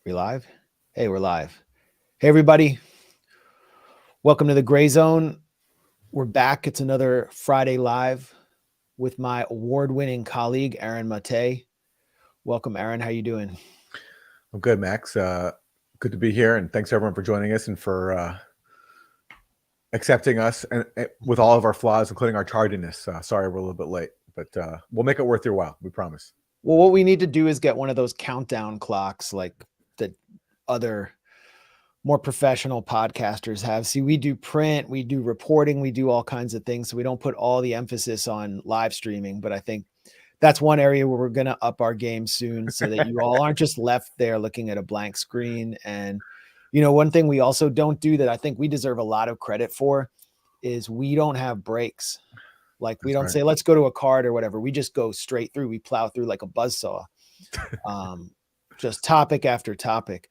We live? Hey, we're live. Hey, everybody. Welcome to the Grayzone. We're back. It's another Friday Live with my award-winning colleague, Aaron Mate. Welcome, Aaron. How you doing? I'm good, Max. Good to be here, and thanks everyone for joining us and for accepting us and with all of our flaws, including our tardiness. Sorry we're a little bit late, but we'll make it worth your while. We promise. Well, what we need to do is get one of those countdown clocks like the other more professional podcasters have. See, we do print, we do reporting, we do all kinds of things. So we don't put all the emphasis on live streaming, but I think that's one area where we're going to up our game soon so that you all aren't just left there looking at a blank screen. And, one thing we also don't do that I think we deserve a lot of credit for is we don't have breaks. Like we That's don't right. say, let's go to a card or whatever. We just go straight through. We plow through like a buzzsaw, just topic after topic.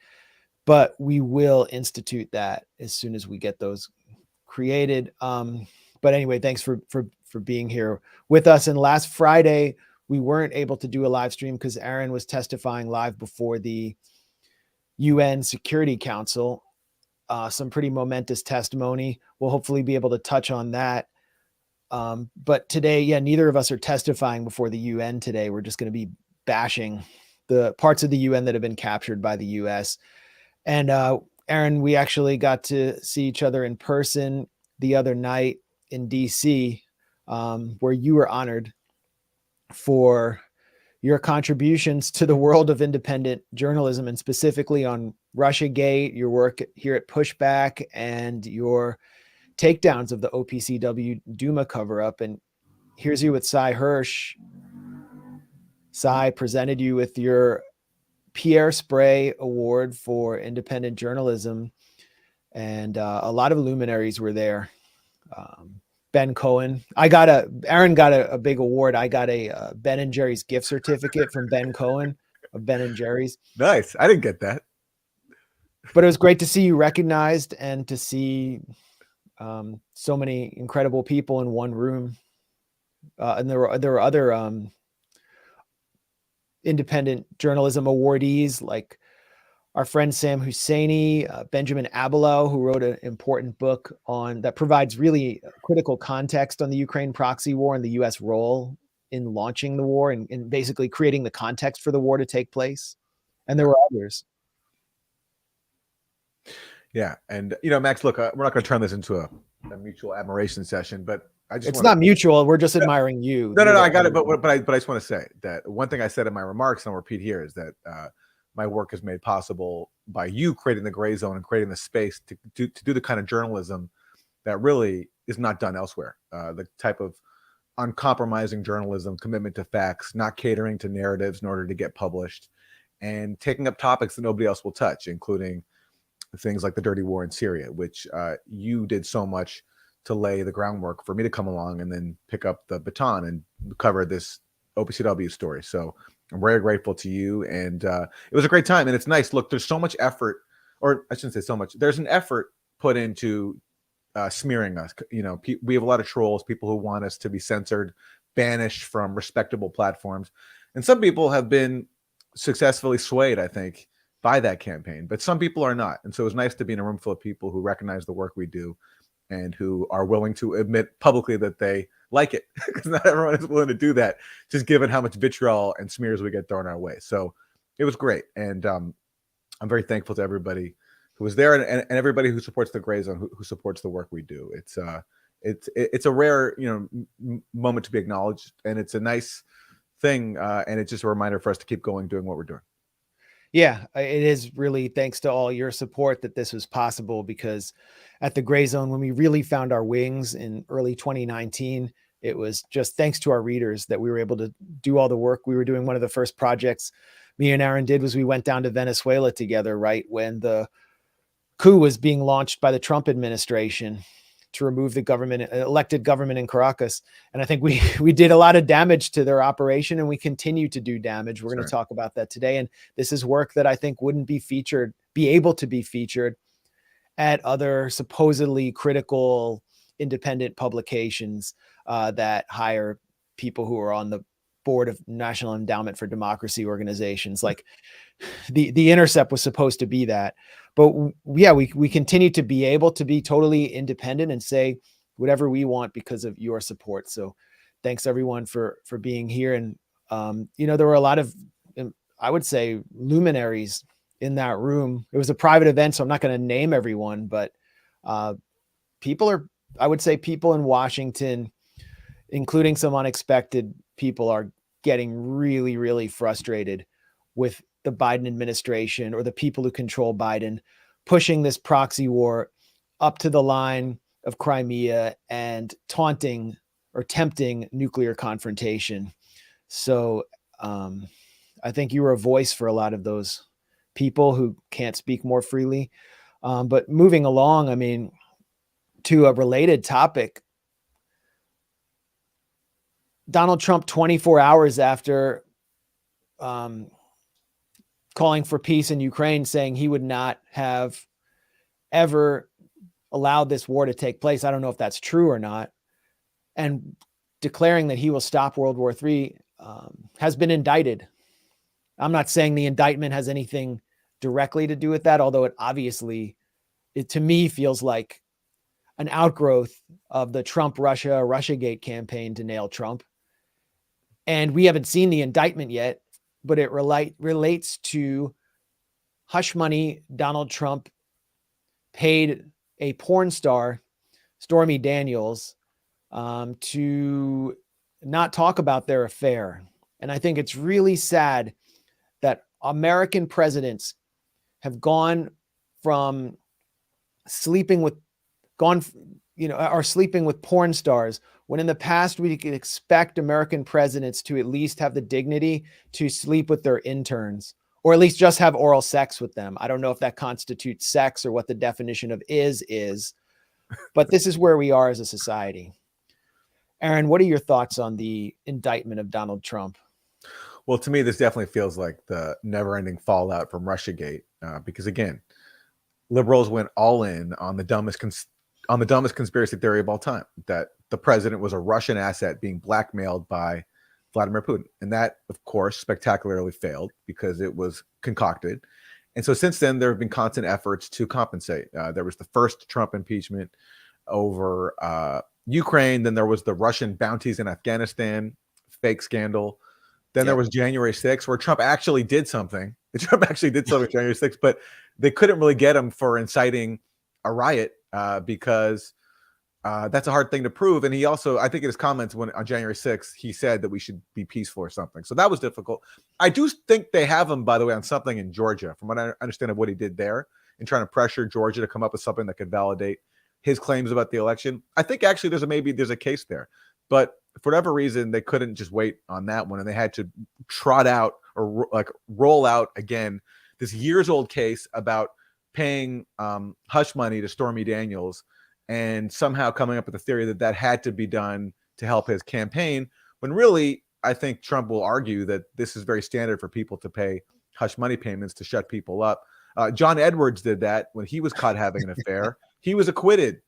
But we will institute that as soon as we get those created. But anyway, thanks for being here with us. And last Friday, we weren't able to do a live stream because Aaron was testifying live before the UN Security Council. Some pretty momentous testimony. We'll hopefully be able to touch on that. But today, neither of us are testifying before the UN today. We're just going to be bashing the parts of the UN that have been captured by the US. And Aaron, we actually got to see each other in person the other night in DC, where you were honored for your contributions to the world of independent journalism, and specifically on Russiagate, your work here at Pushback, and your takedowns of the OPCW Duma cover-up. And here's you with Cy Hirsch. Cy presented you with your Pierre Spray Award for independent journalism, and a lot of luminaries were there. Ben Cohen. Aaron got a big award. I got a Ben and Jerry's gift certificate from Ben Cohen of Ben and Jerry's. Nice. I didn't get that. But it was great to see you recognized and to see so many incredible people in one room. And there were other independent journalism awardees like our friend Sam Husseini, Benjamin Abelow, who wrote an important book that provides really critical context on the Ukraine proxy war and the U.S. role in launching the war and basically creating the context for the war to take place. And there were others. Yeah, and Max, look, we're not going to turn this into a mutual admiration session, but It's not mutual. We're just admiring you. No, I got it. But I just want to say that one thing I said in my remarks, and I'll repeat here, is that my work is made possible by you creating the gray zone and creating the space to do the kind of journalism that really is not done elsewhere. The type of uncompromising journalism, commitment to facts, not catering to narratives in order to get published, and taking up topics that nobody else will touch, including things like the dirty war in Syria, which you did so much to lay the groundwork for me to come along and then pick up the baton and cover this OPCW story. So I'm very grateful to you. And it was a great time. And it's nice. Look, there's so much effort, or I shouldn't say so much. There's an effort put into smearing us. We have a lot of trolls, people who want us to be censored, banished from respectable platforms. And some people have been successfully swayed, I think, by that campaign. But some people are not. And so it was nice to be in a room full of people who recognize the work we do and who are willing to admit publicly that they like it, because not everyone is willing to do that, just given how much vitriol and smears we get thrown our way. So it was great. And I'm very thankful to everybody who was there and everybody who supports the Gray Zone, who supports the work we do. It's a rare, moment to be acknowledged, and it's a nice thing. And it's just a reminder for us to keep going, doing what we're doing. Yeah, it is really thanks to all your support that this was possible, because at the Gray Zone, when we really found our wings in early 2019, it was just thanks to our readers that we were able to do all the work we were doing. One of the first projects me and Aaron did was we went down to Venezuela together, right when the coup was being launched by the Trump administration to remove the elected government in Caracas. And I think we did a lot of damage to their operation, and we continue to do damage. We're going to talk about that today. And this is work that I think wouldn't be able to be featured at other supposedly critical independent publications that hire people who are on the board of National Endowment for Democracy organizations. Like the Intercept was supposed to be that. But yeah, we continue to be able to be totally independent and say whatever we want because of your support. So thanks everyone for being here. And, there were a lot of, I would say, luminaries in that room. It was a private event, so I'm not going to name everyone, but people in Washington, including some unexpected people, are getting really, really frustrated with the Biden administration or the people who control Biden pushing this proxy war up to the line of Crimea and taunting or tempting nuclear confrontation. So I think you were a voice for a lot of those people who can't speak more freely. But moving along, I mean, to a related topic, Donald Trump, 24 hours after calling for peace in Ukraine, saying he would not have ever allowed this war to take place. I don't know if that's true or not. And declaring that he will stop World War III has been indicted. I'm not saying the indictment has anything directly to do with that, although it obviously, to me, feels like an outgrowth of the Russiagate campaign to nail Trump. And we haven't seen the indictment yet, but it relates to hush money Donald Trump paid a porn star, Stormy Daniels, to not talk about their affair. And I think it's really sad that American presidents have gone from sleeping with porn stars, when in the past we could expect American presidents to at least have the dignity to sleep with their interns, or at least just have oral sex with them. I don't know if that constitutes sex or what the definition of is, but this is where we are as a society. Aaron, what are your thoughts on the indictment of Donald Trump? Well, to me, this definitely feels like the never-ending fallout from Russiagate, because again, liberals went all in on the dumbest conspiracy theory of all time, that the president was a Russian asset being blackmailed by Vladimir Putin. And that, of course, spectacularly failed because it was concocted. And so since then, there have been constant efforts to compensate. There was the first Trump impeachment over Ukraine. Then there was the Russian bounties in Afghanistan, fake scandal. Then there was January 6th, where Trump actually did something. Trump actually did something January 6th, but they couldn't really get him for inciting a riot because that's a hard thing to prove. And he also, I think in his comments on January 6th, he said that we should be peaceful or something. So that was difficult. I do think they have him, by the way, on something in Georgia, from what I understand of what he did there, and trying to pressure Georgia to come up with something that could validate his claims about the election. I think actually there's a case there, but for whatever reason, they couldn't just wait on that one, and they had to trot out or roll out again this years-old case about paying hush money to Stormy Daniels, and somehow coming up with the theory that had to be done to help his campaign, when really I think Trump will argue that this is very standard for people to pay hush money payments to shut people up. John Edwards did that when he was caught having an affair. He was acquitted.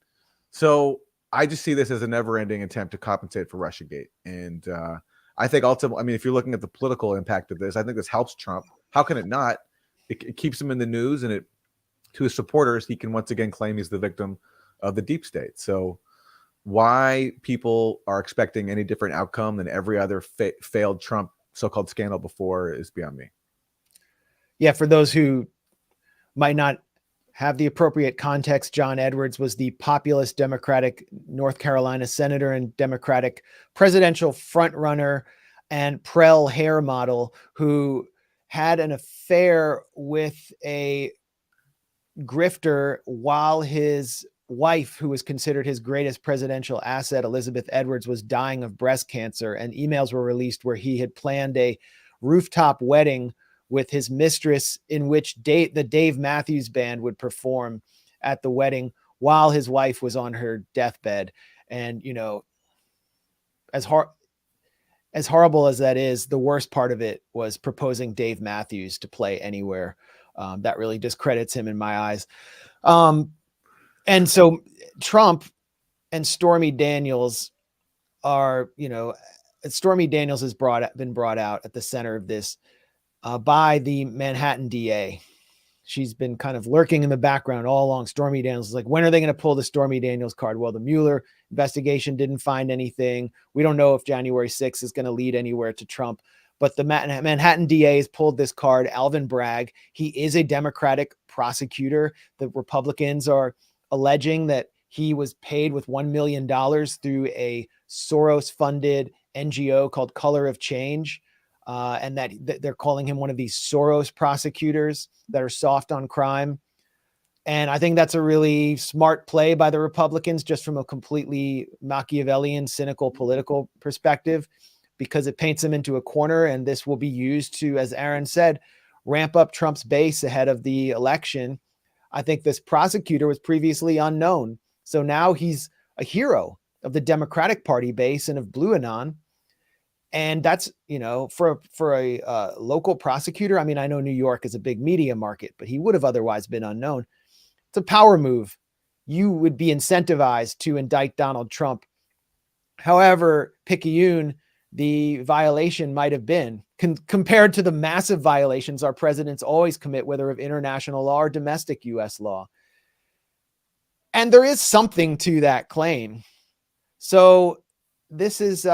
So I just see this as a never-ending attempt to compensate for Russiagate. And I think ultimately, I mean, if you're looking at the political impact of this, I think this helps Trump. How can it not? It keeps him in the news, and to his supporters, he can once again claim he's the victim of the deep state. So why people are expecting any different outcome than every other failed Trump so-called scandal before is beyond me. Yeah, for those who might not have the appropriate context, John Edwards was the populist Democratic North Carolina senator and Democratic presidential frontrunner and Prel hair model who had an affair with a grifter while his wife, who was considered his greatest presidential asset, Elizabeth Edwards, was dying of breast cancer. And emails were released where he had planned a rooftop wedding with his mistress, in which the Dave Matthews Band would perform at the wedding while his wife was on her deathbed. And, you know, as horrible as that is, the worst part of it was proposing Dave Matthews to play anywhere. That really discredits him in my eyes. And so Trump and Stormy Daniels are, you know, Stormy Daniels has been brought out at the center of this by the Manhattan DA. She's been kind of lurking in the background all along. Stormy Daniels is like, when are they going to pull the Stormy Daniels card? Well, the Mueller investigation didn't find anything. We don't know if January 6th is going to lead anywhere to Trump. But the Manhattan DA has pulled this card, Alvin Bragg. He is a Democratic prosecutor. The Republicans are alleging that he was paid with $1 million through a Soros-funded NGO called Color of Change, and that they're calling him one of these Soros prosecutors that are soft on crime. And I think that's a really smart play by the Republicans, just from a completely Machiavellian, cynical political perspective, because it paints them into a corner. And this will be used to, as Aaron said, ramp up Trump's base ahead of the election. I think this prosecutor was previously unknown. So now he's a hero of the Democratic Party base and of Blue Anon. And that's, for a local prosecutor. I mean, I know New York is a big media market, but he would have otherwise been unknown. It's a power move. You would be incentivized to indict Donald Trump. However picayune the violation might have been compared to the massive violations our presidents always commit, whether of international law or domestic U.S. law. And there is something to that claim. So this is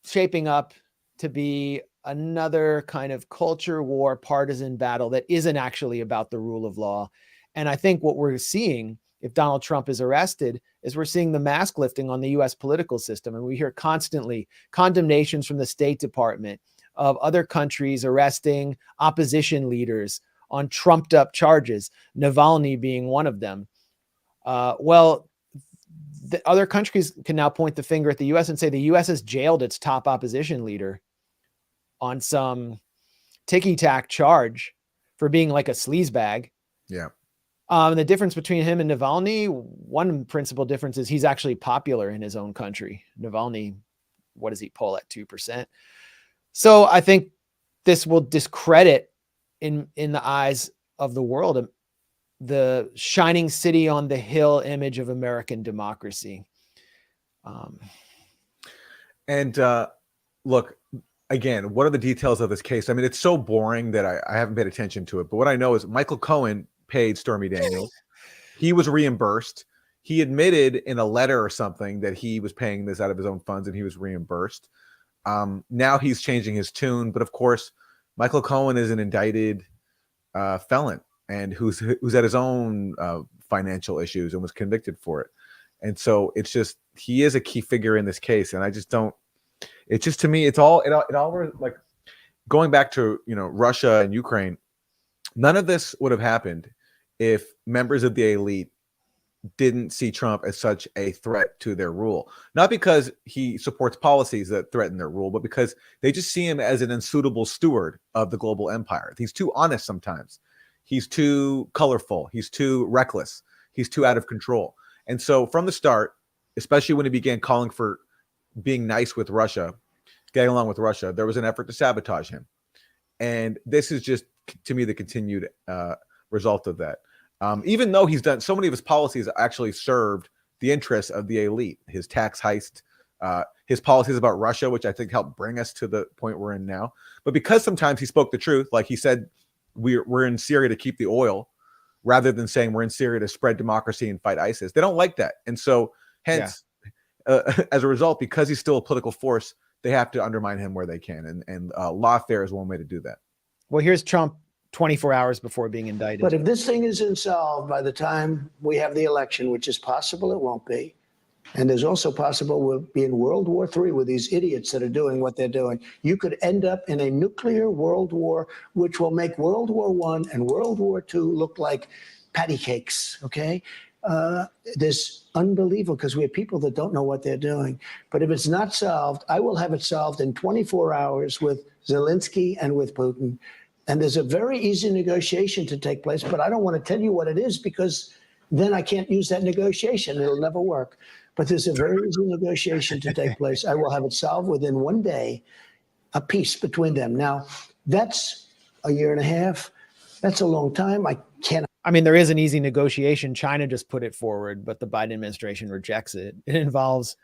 shaping up to be another kind of culture war, partisan battle that isn't actually about the rule of law. And I think what we're seeing, if Donald Trump is arrested, is we're seeing the mask lifting on the U.S. political system. And we hear constantly condemnations from the State Department of other countries arresting opposition leaders on trumped up charges, Navalny being one of them. The other countries can now point the finger at the U.S. and say the U.S. has jailed its top opposition leader on some ticky-tack charge for being like a sleazebag. Yeah. The difference between him and Navalny, one principal difference is he's actually popular in his own country. Navalny, what does he poll at 2%? So I think this will discredit in the eyes of the world the shining city on the hill image of American democracy. Look, again, what are the details of this case? I mean, it's so boring that I haven't paid attention to it. But what I know is Michael Cohen paid Stormy Daniels. He was reimbursed. He admitted in a letter or something that he was paying this out of his own funds and he was reimbursed. Now he's changing his tune. But of course, Michael Cohen is an indicted felon and who's at his own financial issues and was convicted for it. And so it's just, he is a key figure in this case. And I just don't, it's just, to me, it all like going back to, Russia and Ukraine, none of this would have happened if members of the elite didn't see Trump as such a threat to their rule. Not because he supports policies that threaten their rule, but because they just see him as an unsuitable steward of the global empire. He's too honest sometimes. He's too colorful. He's too reckless. He's too out of control. And so from the start, especially when he began calling for being nice with Russia, getting along with Russia, there was an effort to sabotage him. And this is just, to me, the continued result of that. Even though he's done so many of his policies actually served the interests of the elite, his tax heist, his policies about Russia, which I think helped bring us to the point we're in now. But because sometimes he spoke the truth, like he said, we're in Syria to keep the oil, rather than saying we're in Syria to spread democracy and fight ISIS. They don't like that. And so hence, as a result, because he's still a political force, they have to undermine him where they can. And lawfare is one way to do that. Well, here's Trump 24 hours before being indicted. But if this thing isn't solved by the time we have the election, which is possible, it won't be. And there's also possible we'll be in World War III with these idiots that are doing what they're doing. You could end up in a nuclear world war, which will make World War I and World War II look like patty cakes, okay? This unbelievable, because we have people that don't know what they're doing. But if it's not solved, I will have it solved in 24 hours with Zelensky and with Putin. And there's a very easy negotiation to take place, but I don't want to tell you what it is because then I can't use that negotiation. It'll never work. But there's a very easy negotiation to take place. I will have it solved within one day, a peace between them. Now, that's a year and a half. That's a long time. I mean, there is an easy negotiation. China just put it forward, but the Biden administration rejects it. It involves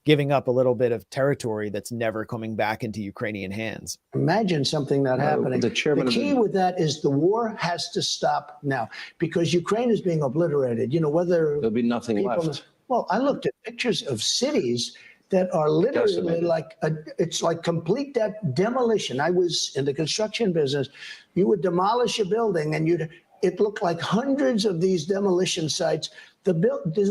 giving up a little bit of territory that's never coming back into Ukrainian hands. Imagine something not happening. The chairman The key with that is the war has to stop now because Ukraine is being obliterated. You know, whether there'll be nothing people, left. well, I looked at pictures of cities that are literally Decimated. like it's like complete demolition. I was in the construction business. You would demolish a building and it looked like hundreds of these demolition sites. There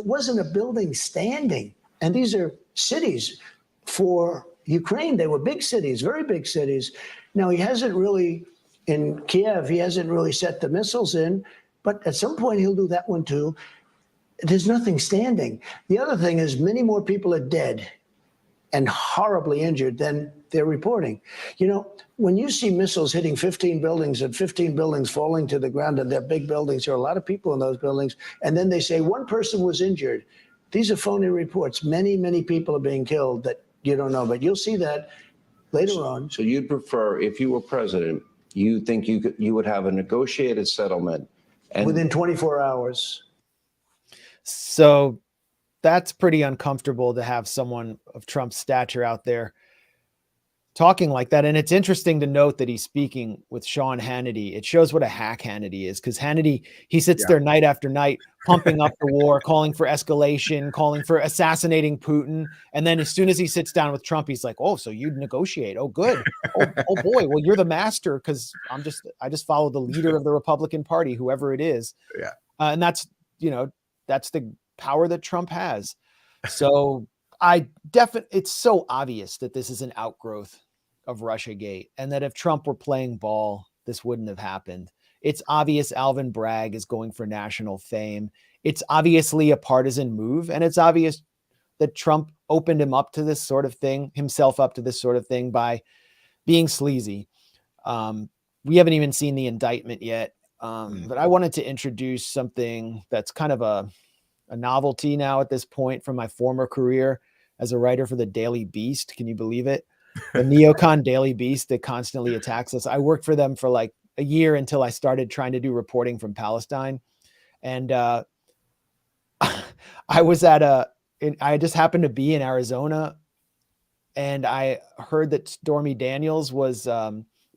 wasn't a building standing. And these are cities for Ukraine. They were big cities, very big cities. Now, he hasn't really, in Kiev, he hasn't really set the missiles in, but at some point he'll do that one too. There's nothing standing. The other thing is many more people are dead and horribly injured than they're reporting. You know, when you see missiles hitting 15 buildings and 15 buildings falling to the ground, and they're big buildings, there are a lot of people in those buildings, and then they say one person was injured. These are phony reports. Many, many people are being killed that you don't know, but you'll see that later on. So you'd prefer, if you were president, you think you would have a negotiated settlement and Within 24 hours. So that's pretty uncomfortable to have someone of Trump's stature out there talking like that. And it's interesting to note that he's speaking with Sean Hannity. It shows what a hack Hannity is, because Hannity, he sits there night after night, pumping up the war, calling for escalation, calling for assassinating Putin. And then as soon as he sits down with Trump, he's like, oh, so you'd negotiate. Oh, good. Oh boy. Well, you're the master, because I just follow the leader of the Republican Party, whoever it is. Yeah. And that's the power that Trump has. So it's so obvious that this is an outgrowth of Russiagate, and that if Trump were playing ball, this wouldn't have happened. It's obvious Alvin Bragg is going for national fame. It's obviously a partisan move, and it's obvious that Trump opened himself up to this sort of thing by being sleazy. We haven't even seen the indictment yet, but I wanted to introduce something that's kind of a novelty now at this point from my former career as a writer for the Daily Beast. Can you believe it? The neocon Daily Beast that constantly attacks us. I worked for them for like a year until I started trying to do reporting from Palestine. And I just happened to be in Arizona, and I heard that Stormy Daniels was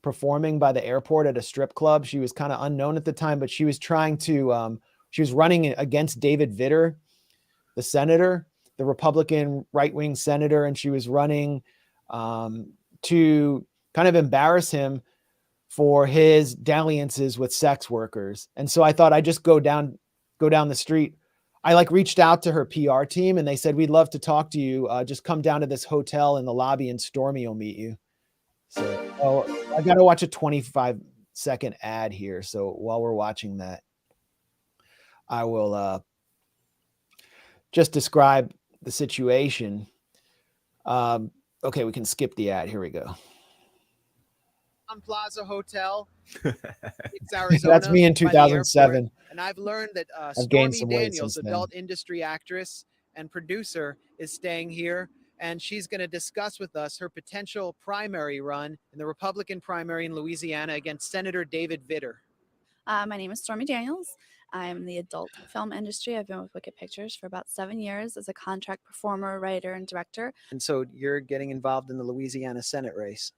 performing by the airport at a strip club. She was kind of unknown at the time, but she was she was running against David Vitter, the senator, the Republican right-wing senator, and she was running to kind of embarrass him for his dalliances with sex workers. And so I thought I'd just go down the street. I reached out to her PR team, and they said, we'd love to talk to you. Just come down to this hotel in the lobby and Stormy will meet you. So I got to watch a 25-second ad here. So while we're watching that, I will just describe the situation. Okay, we can skip the ad. Here we go. Plaza Hotel. It's Arizona. That's me in by the 2007. airport. And I've learned that I've gained Stormy some weight Daniels, since then. adult industry actress and producer, is staying here. And she's going to discuss with us her potential primary run in the Republican primary in Louisiana against Senator David Vitter. My name is Stormy Daniels. I'm in the adult film industry. I've been with Wicked Pictures for about 7 years as a contract performer, writer, and director. And so you're getting involved in the Louisiana Senate race.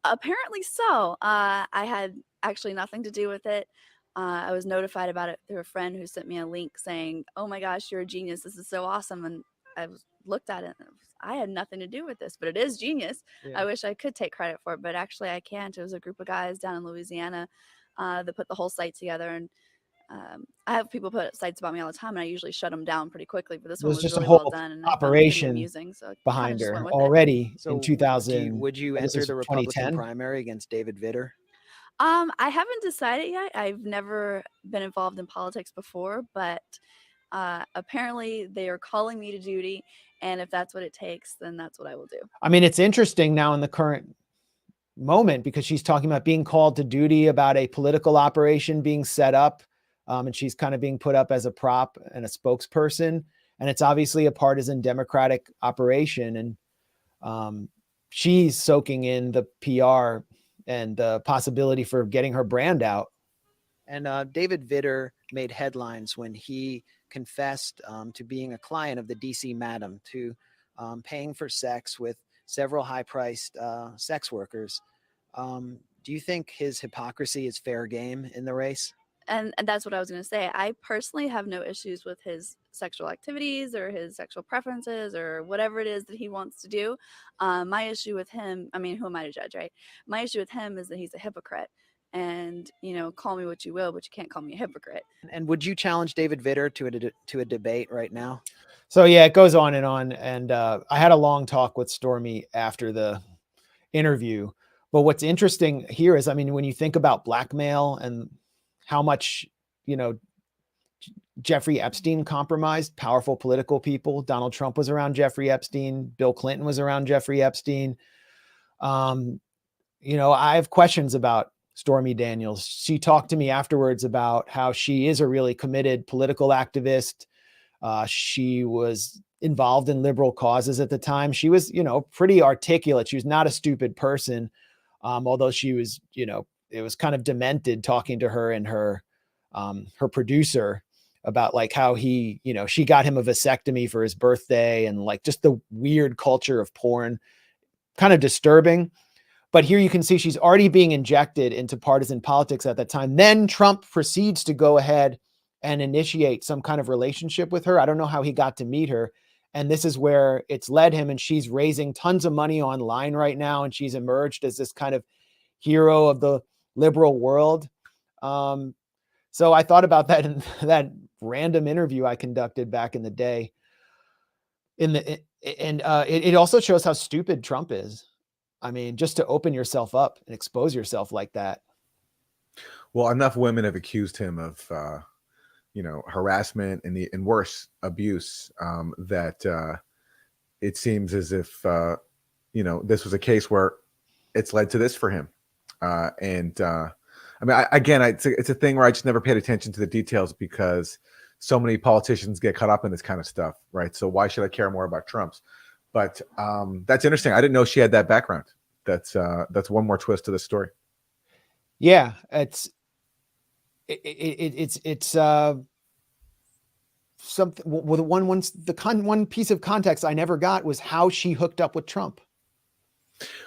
Apparently so. I had actually nothing to do with it. I was notified about it through a friend who sent me a link saying, oh my gosh, you're a genius. This is so awesome. And I looked at it and I had nothing to do with this, but it is genius. Yeah. I wish I could take credit for it, but actually I can't. It was a group of guys down in Louisiana that put the whole site together. And I have people put sites about me all the time, and I usually shut them down pretty quickly. But this one was just really a whole well done, and I found it pretty operation amusing. So I kinda behind just her went with it. already So in 2000. would you I guess enter it's the Republican 2010? primary against David Vitter? I haven't decided yet. I've never been involved in politics before, but apparently they are calling me to duty, and if that's what it takes, then that's what I will do. I mean, it's interesting now in the current moment because she's talking about being called to duty about a political operation being set up, and she's kind of being put up as a prop and a spokesperson, and it's obviously a partisan Democratic operation, and she's soaking in the PR and the possibility for getting her brand out. And David Vitter made headlines when he confessed to being a client of the DC Madam, to paying for sex with several high-priced sex workers. Do you think his hypocrisy is fair game in the race? And that's what I was going to say. I personally have no issues with his sexual activities or his sexual preferences or whatever it is that he wants to do. My issue with him, I mean, who am I to judge, right? My issue with him is that he's a hypocrite. And, you know, call me what you will, but you can't call me a hypocrite. And would you challenge David Vitter to a debate right now? So yeah, it goes on. And I had a long talk with Stormy after the interview. But what's interesting here is, I mean, when you think about blackmail and how much, you know, Jeffrey Epstein compromised powerful political people. Donald Trump was around Jeffrey Epstein. Bill Clinton was around Jeffrey Epstein. You know, I have questions about Stormy Daniels. She talked to me afterwards about how she is a really committed political activist. She was involved in liberal causes at the time. She was, you know, pretty articulate. She was not a stupid person. Although she was, you know, it was kind of demented talking to her and her producer about like how he, you know, she got him a vasectomy for his birthday and like just the weird culture of porn, kind of disturbing. But here you can see she's already being injected into partisan politics at that time. Then Trump proceeds to go ahead and initiate some kind of relationship with her. I don't know how he got to meet her. And this is where it's led him. And she's raising tons of money online right now. And she's emerged as this kind of hero of the liberal world. So I thought about that in that random interview I conducted back in the day. It also shows how stupid Trump is. I mean, just to open yourself up and expose yourself like that. Well, enough women have accused him of, you know, harassment and worse, abuse, that it seems as if, you know, this was a case where it's led to this for him. I mean, it's a thing where I just never paid attention to the details because so many politicians get caught up in this kind of stuff, right? So why should I care more about Trump's? But that's interesting. I didn't know she had that background. That's one more twist to the story. Yeah, it's something. Well, one piece of context I never got was how she hooked up with Trump.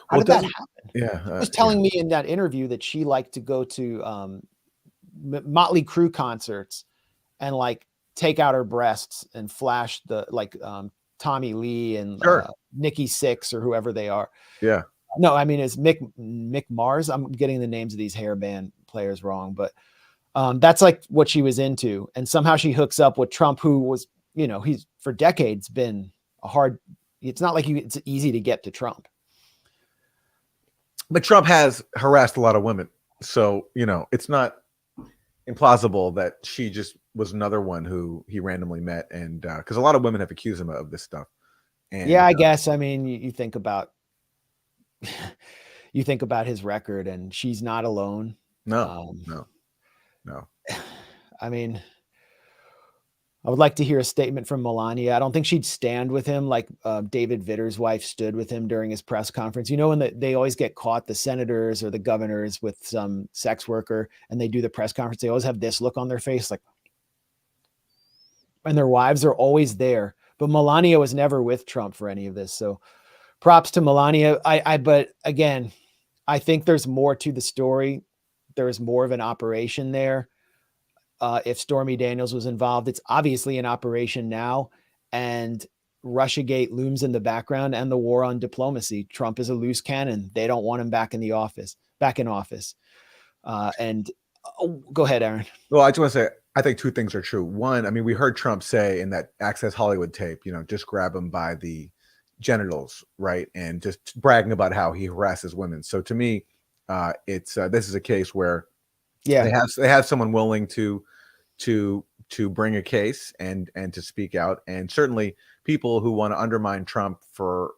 How did that happen? Yeah, she was telling me in that interview that she liked to go to Motley Crue concerts and like take out her breasts and flash the like Tommy Lee and Nikki Sixx or whoever they are. Yeah. No, I mean, it's Mick Mars. I'm getting the names of these hair band players wrong, but that's like what she was into. And somehow she hooks up with Trump, who was, you know, he's for decades been it's not like it's easy to get to Trump. But Trump has harassed a lot of women. So, you know, it's not implausible that she just was another one who he randomly met. And because a lot of women have accused him of this stuff. And, yeah, I guess. I mean, you think about his record and she's not alone. No. I mean, I would like to hear a statement from Melania. I don't think she'd stand with him like David Vitter's wife stood with him during his press conference. You know, when they always get caught, the senators or the governors with some sex worker and they do the press conference, they always have this look on their face, like, and their wives are always there. But Melania was never with Trump for any of this. So props to Melania. But again, I think there's more to the story. There's more of an operation there. If Stormy Daniels was involved, it's obviously an operation now, and Russiagate looms in the background and the war on diplomacy. Trump is a loose cannon. They don't want him back in office. Go ahead, Aaron. Well, I just want to say, I think two things are true. One, I mean, we heard Trump say in that Access Hollywood tape, you know, just grab him by the genitals, right? And just bragging about how he harasses women. So to me, this is a case where they have someone willing to bring a case and to speak out, and certainly people who want to undermine Trump for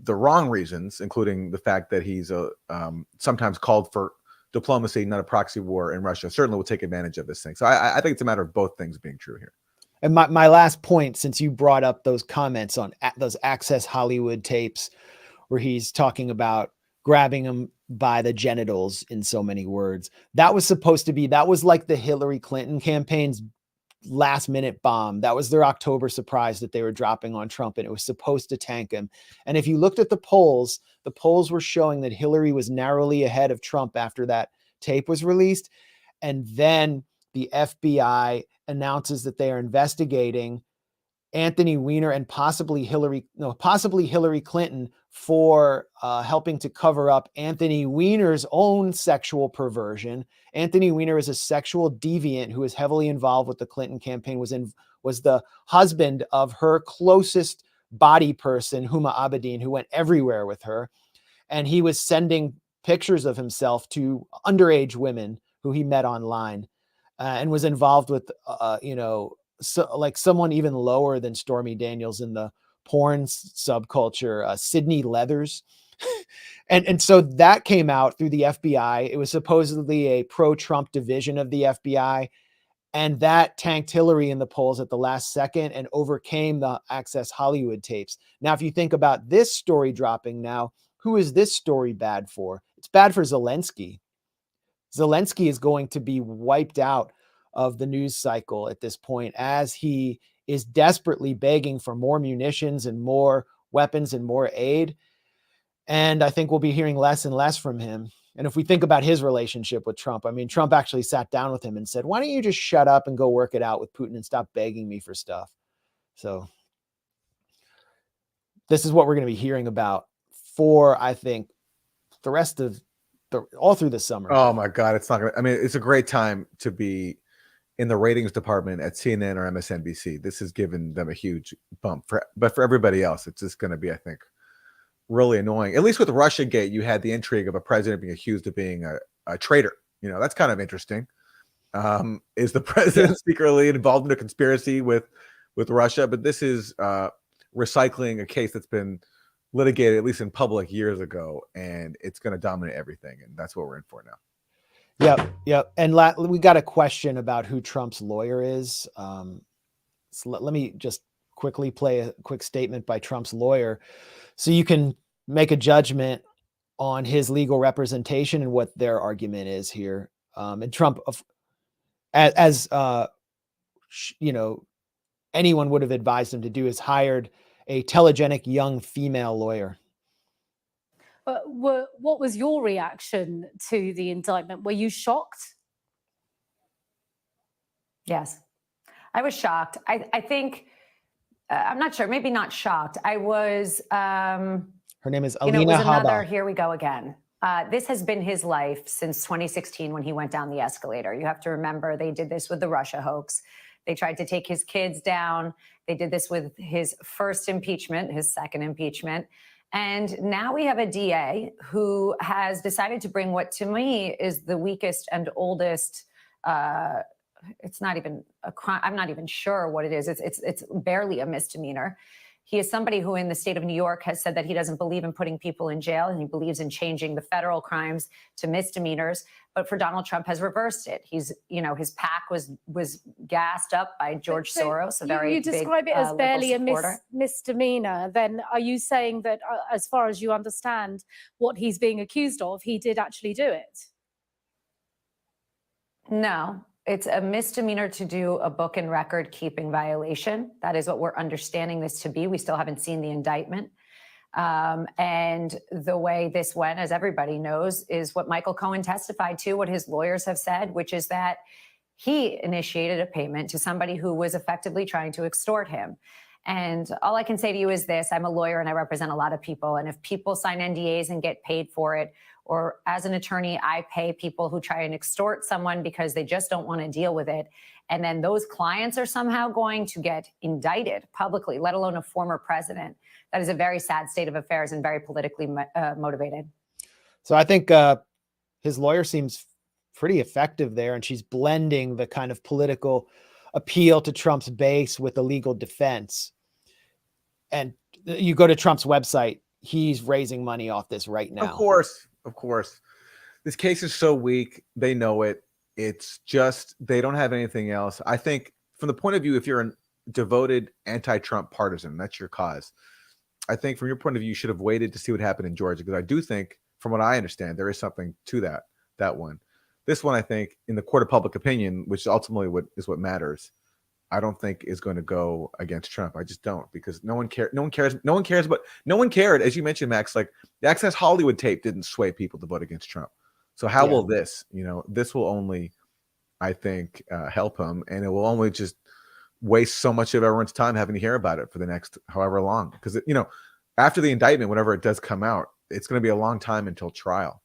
the wrong reasons, including the fact that he's sometimes called for diplomacy, not a proxy war in Russia, certainly will take advantage of this thing. So I think it's a matter of both things being true here. And my last point, since you brought up those comments on those Access Hollywood tapes where he's talking about grabbing him by the genitals in so many words, that was like the Hillary Clinton campaign's last minute bomb. That was their October surprise that they were dropping on Trump, and it was supposed to tank him. And if you looked at the polls were showing that Hillary was narrowly ahead of Trump after that tape was released. And then the FBI announces that they are investigating Anthony Weiner and possibly Hillary Clinton for helping to cover up Anthony Weiner's own sexual perversion. Anthony Weiner is a sexual deviant who is heavily involved with the Clinton campaign, was the husband of her closest body person, Huma Abedin, who went everywhere with her. And he was sending pictures of himself to underage women who he met online, and was involved with, so like someone even lower than Stormy Daniels in the porn subculture, Sydney Leathers. and so that came out through the FBI. It was supposedly a pro-Trump division of the FBI. And that tanked Hillary in the polls at the last second and overcame the Access Hollywood tapes. Now, if you think about this story dropping now, who is this story bad for? It's bad for Zelensky. Zelensky is going to be wiped out of the news cycle at this point, as he is desperately begging for more munitions and more weapons and more aid. And I think we'll be hearing less and less from him. And if we think about his relationship with Trump, I mean, Trump actually sat down with him and said, why don't you just shut up and go work it out with Putin and stop begging me for stuff? So this is what we're going to be hearing about for, I think, the rest of all through the summer. Oh my God. It's not going to, I mean, it's a great time to be in the ratings department at CNN or MSNBC. This has given them a huge bump, but for everybody else, it's just going to be, I think, really annoying. At least with Russiagate, you had the intrigue of a president being accused of being a traitor. You know, that's kind of interesting. Is the president secretly involved in a conspiracy with Russia? But this is recycling a case that's been litigated, at least in public, years ago, and it's going to dominate everything. And that's what we're in for now. Yep. And we got a question about who Trump's lawyer is. So let me just quickly play a quick statement by Trump's lawyer, so you can make a judgment on his legal representation and what their argument is here. And Trump, as anyone would have advised him to do, is hired a telegenic young female lawyer. What was your reaction to the indictment? Were you shocked? Yes, I was shocked. I think, I'm not sure, maybe not shocked. I was, her name is Alina it was another, Habba. here we go again. This has been his life since 2016 when he went down the escalator. You have to remember, they did this with the Russia hoax. They tried to take his kids down. They did this with his first impeachment, his second impeachment. And now we have a DA who has decided to bring what to me is the weakest and oldest, it's not even a crime. I'm not even sure what it is. It's barely a misdemeanor. He is somebody who in the state of New York has said that he doesn't believe in putting people in jail, and he believes in changing the federal crimes to misdemeanors. But for Donald Trump has reversed it. He's, his PAC was gassed up by George Soros, a very you describe big, it as barely a misdemeanor. Then are you saying that, as far as you understand what he's being accused of, he did actually do it? No. It's a misdemeanor to do a book and record keeping violation. That is what we're understanding this to be. We still haven't seen the indictment. And the way this went, as everybody knows, is what Michael Cohen testified to, what his lawyers have said, which is that he initiated a payment to somebody who was effectively trying to extort him. And all I can say to you is this: I'm a lawyer and I represent a lot of people. And if people sign NDAs and get paid for it, or as an attorney, I pay people who try and extort someone because they just don't want to deal with it, and then those clients are somehow going to get indicted publicly, let alone a former president, that is a very sad state of affairs and very politically motivated. So I think his lawyer seems pretty effective there, and she's blending the kind of political appeal to Trump's base with the legal defense. And you go to Trump's website, he's raising money off this right now. Of course. This case is so weak. They know it. It's just, they don't have anything else. I think from the point of view, if you're a devoted anti-Trump partisan, that's your cause. I think from your point of view, you should have waited to see what happened in Georgia, because I do think, from what I understand, there is something to that one. This one, I think, in the court of public opinion, which ultimately is what matters, I don't think is going to go against Trump. I just don't, because no one cares. No one cares. But no one cared, as you mentioned, Max. Like the Access Hollywood tape didn't sway people to vote against Trump. So how will this? This will only, I think, help him, and it will only just waste so much of everyone's time having to hear about it for the next however long. Because after the indictment, whenever it does come out, it's going to be a long time until trial.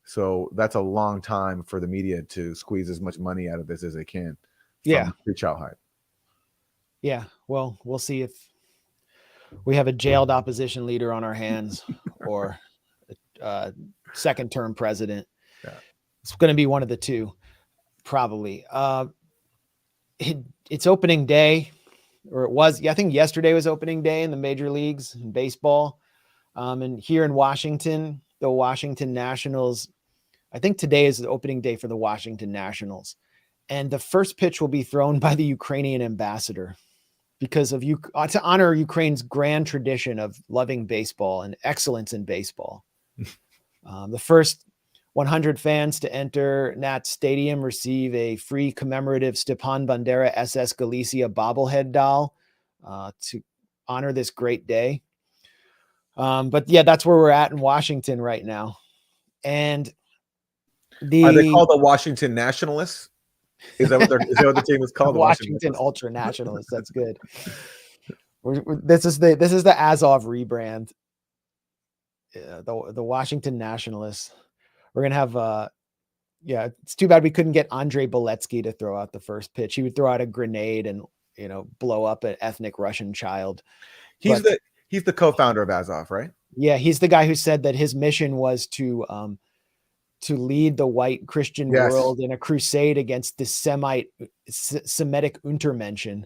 So that's a long time for the media to squeeze as much money out of this as they can. Yeah. Pre-trial hype. Yeah. Well, we'll see if we have a jailed opposition leader on our hands or a second-term president. Yeah. It's going to be one of the two, probably. It's opening day, or it was. I think yesterday was opening day in the major leagues in baseball. And here in Washington, the Washington Nationals, I think today is the opening day for the Washington Nationals. And the first pitch will be thrown by the Ukrainian ambassador because of to honor Ukraine's grand tradition of loving baseball and excellence in baseball. The first 100 fans to enter Nat Stadium receive a free commemorative Stepan Bandera SS Galicia bobblehead doll to honor this great day. But yeah, that's where we're at in Washington right now. And are they called the Washington Nationalists? Is that what the team is called? Washington Ultra Nationalists. That's good. This is the Azov rebrand. The Washington Nationalists. We're gonna have it's too bad we couldn't get Andrei Beletsky to throw out the first pitch. He would throw out a grenade and blow up an ethnic Russian child. He's the co-founder of Azov, right? Yeah, he's the guy who said that his mission was to lead the white Christian world in a crusade against the Semitic Untermenschen.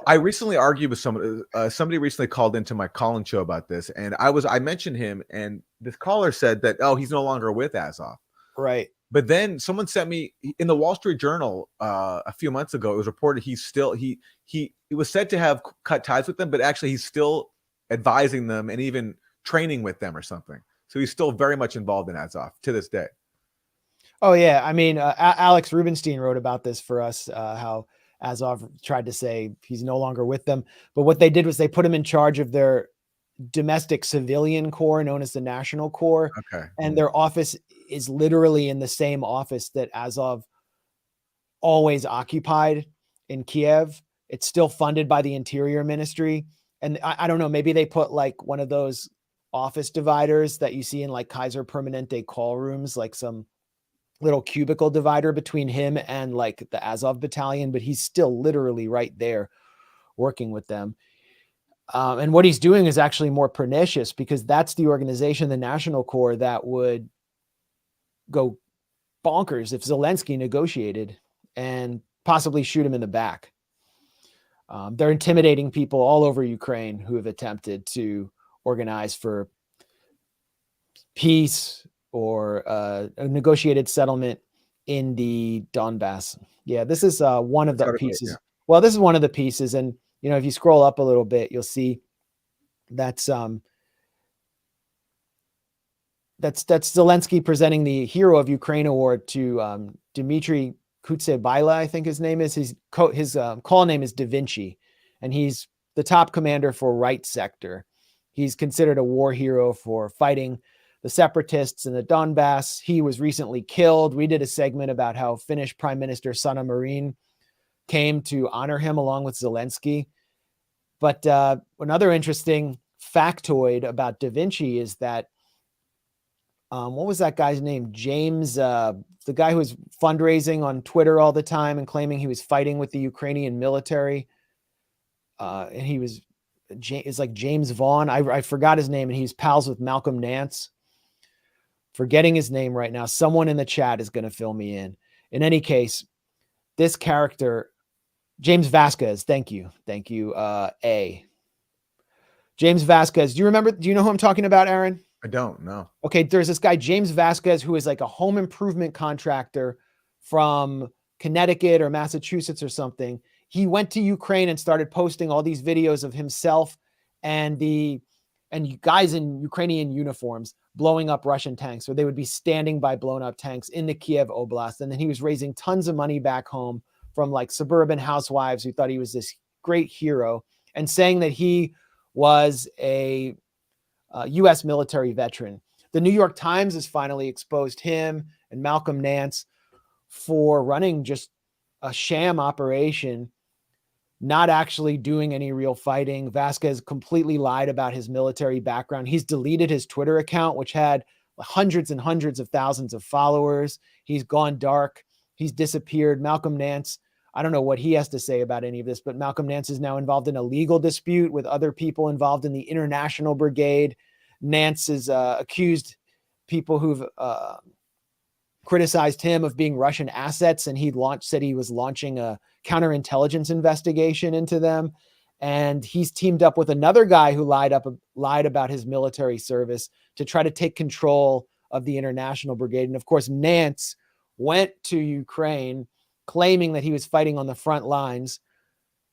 I recently argued with somebody recently called into my call-in show about this, and I mentioned him, and this caller said that, he's no longer with Azov. Right. But then someone sent me in the Wall Street Journal a few months ago, it was reported he was said to have cut ties with them, but actually he's still advising them and even training with them or something. So he's still very much involved in Azov to this day. Oh yeah. I mean, Alex Rubinstein wrote about this for us, how Azov tried to say he's no longer with them. But what they did was they put him in charge of their domestic civilian corps known as the National Corps. Okay. And their office is literally in the same office that Azov always occupied in Kiev. It's still funded by the Interior Ministry. And I don't know, maybe they put like one of those office dividers that you see in like Kaiser Permanente call rooms, like some little cubicle divider between him and like the Azov battalion, but he's still literally right there working with them. And what he's doing is actually more pernicious because that's the organization, the National Corps, that would go bonkers if Zelensky negotiated and possibly shoot him in the back. They're intimidating people all over Ukraine who have attempted to organize for peace or a negotiated settlement in the Donbass. Yeah, this is one of the pieces. Yeah. Well, this is one of the pieces. And, if you scroll up a little bit, you'll see that's Zelensky presenting the Hero of Ukraine Award to Dmitry Kutsebaila, I think his name is. His call name is Da Vinci, and he's the top commander for Right Sector. He's considered a war hero for fighting the separatists in the Donbass. He was recently killed. We did a segment about how Finnish Prime Minister Sanna Marin came to honor him along with Zelensky. But another interesting factoid about Da Vinci is that what was that guy's name? James, the guy who was fundraising on Twitter all the time and claiming he was fighting with the Ukrainian military. And he was, it's like James Vaughn. I forgot his name, and he's pals with Malcolm Nance. Forgetting his name right now. Someone in the chat is going to fill me in. In any case, this character, James Vasquez, thank you. James Vasquez. Do you know who I'm talking about, Aaron? I don't know. Okay, there's this guy, James Vasquez, who is like a home improvement contractor from Connecticut or Massachusetts or something. He went to Ukraine and started posting all these videos of himself and guys in Ukrainian uniforms blowing up Russian tanks, or they would be standing by blown up tanks in the Kiev Oblast. And then he was raising tons of money back home from like suburban housewives who thought he was this great hero, and saying that he was a U.S. military veteran. The New York Times has finally exposed him and Malcolm Nance for running just a sham operation, not actually doing any real fighting. Vasquez completely lied about his military background. He's deleted his Twitter account, which had hundreds and hundreds of thousands of followers. He's gone dark. He's disappeared. Malcolm Nance, I don't know what he has to say about any of this, but Malcolm Nance is now involved in a legal dispute with other people involved in the International Brigade. Nance is accused people who've criticized him of being Russian assets, and said he was launching a counterintelligence investigation into them. And he's teamed up with another guy who lied about his military service to try to take control of the International Brigade. And of course, Nance went to Ukraine claiming that he was fighting on the front lines.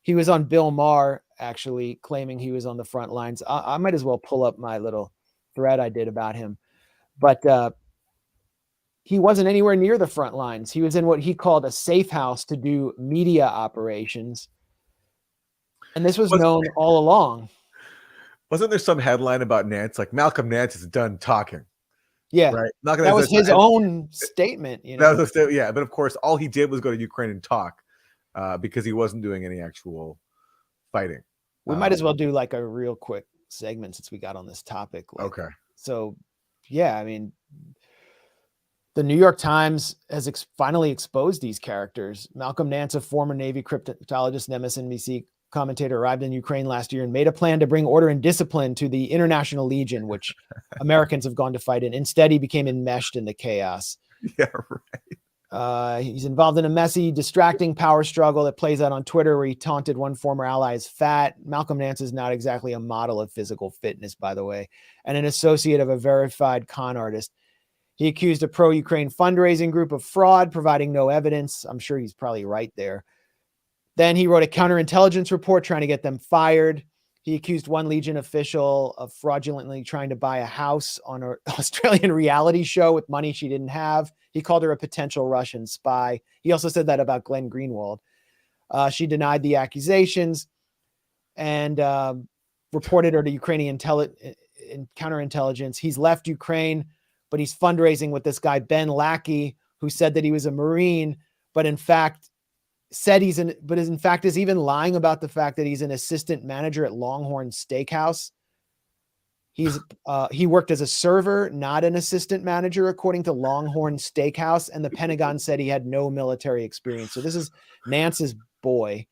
He was on Bill Maher, actually, claiming he was on the front lines. I might as well pull up my little thread I did about him. But he wasn't anywhere near the front lines. He was in what he called a safe house to do media operations. And this was known all along. Wasn't there some headline about Nance, like Malcolm Nance is done talking? Yeah, right. That was his own statement. You know, yeah. But of course, all he did was go to Ukraine and talk because he wasn't doing any actual fighting. We might as well do like a real quick segment since we got on this topic. Okay. So, yeah, I mean, the New York Times has finally exposed these characters. Malcolm Nance, a former Navy cryptologist and MSNBC commentator, arrived in Ukraine last year and made a plan to bring order and discipline to the International Legion, which Americans have gone to fight in. Instead, he became enmeshed in the chaos. Yeah, right. He's involved in a messy, distracting power struggle that plays out on Twitter, where he taunted one former ally as fat. Malcolm Nance is not exactly a model of physical fitness, by the way, and an associate of a verified con artist. He accused a pro-Ukraine fundraising group of fraud, providing no evidence. I'm sure he's probably right there. Then he wrote a counterintelligence report trying to get them fired. He accused one Legion official of fraudulently trying to buy a house on an Australian reality show with money she didn't have. He called her a potential Russian spy. He also said that about Glenn Greenwald. She denied the accusations and reported her to Ukrainian counterintelligence. He's left Ukraine, but he's fundraising with this guy, Ben Lackey, who said that he was a Marine, but in fact is even lying about the fact that he's an assistant manager at Longhorn Steakhouse. He worked as a server, not an assistant manager, according to Longhorn Steakhouse, and the Pentagon said he had no military experience. So this is Nance's boy.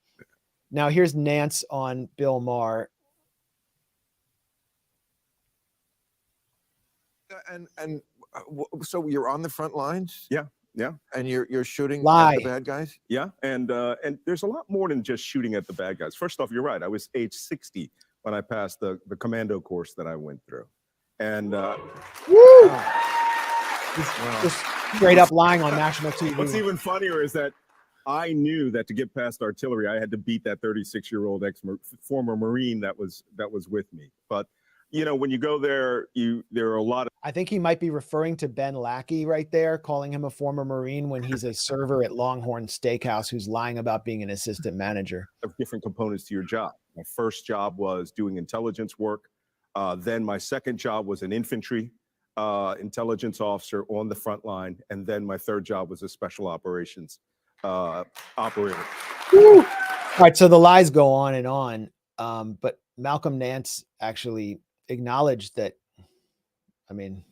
Now here's Nance on Bill Maher. So you're on the front lines? Yeah. And you're shooting Lie. at the bad guys? Yeah. And there's a lot more than just shooting at the bad guys. First off, you're right. I was age 60 when I passed the commando course that I went through. And Just straight up lying on national TV. what's even funnier is that I knew that to get past artillery, I had to beat that 36-year-old former Marine that was with me. But you know, when you go there, there are a lot of. I think he might be referring to Ben Lackey right there, calling him a former Marine when he's a server at Longhorn Steakhouse who's lying about being an assistant manager. Of different components to your job. My first job was doing intelligence work. Then my second job was an infantry intelligence officer on the front line. And then my third job was a special operations operator. Woo! All right, so the lies go on, but Malcolm Nance actually acknowledged that. I mean,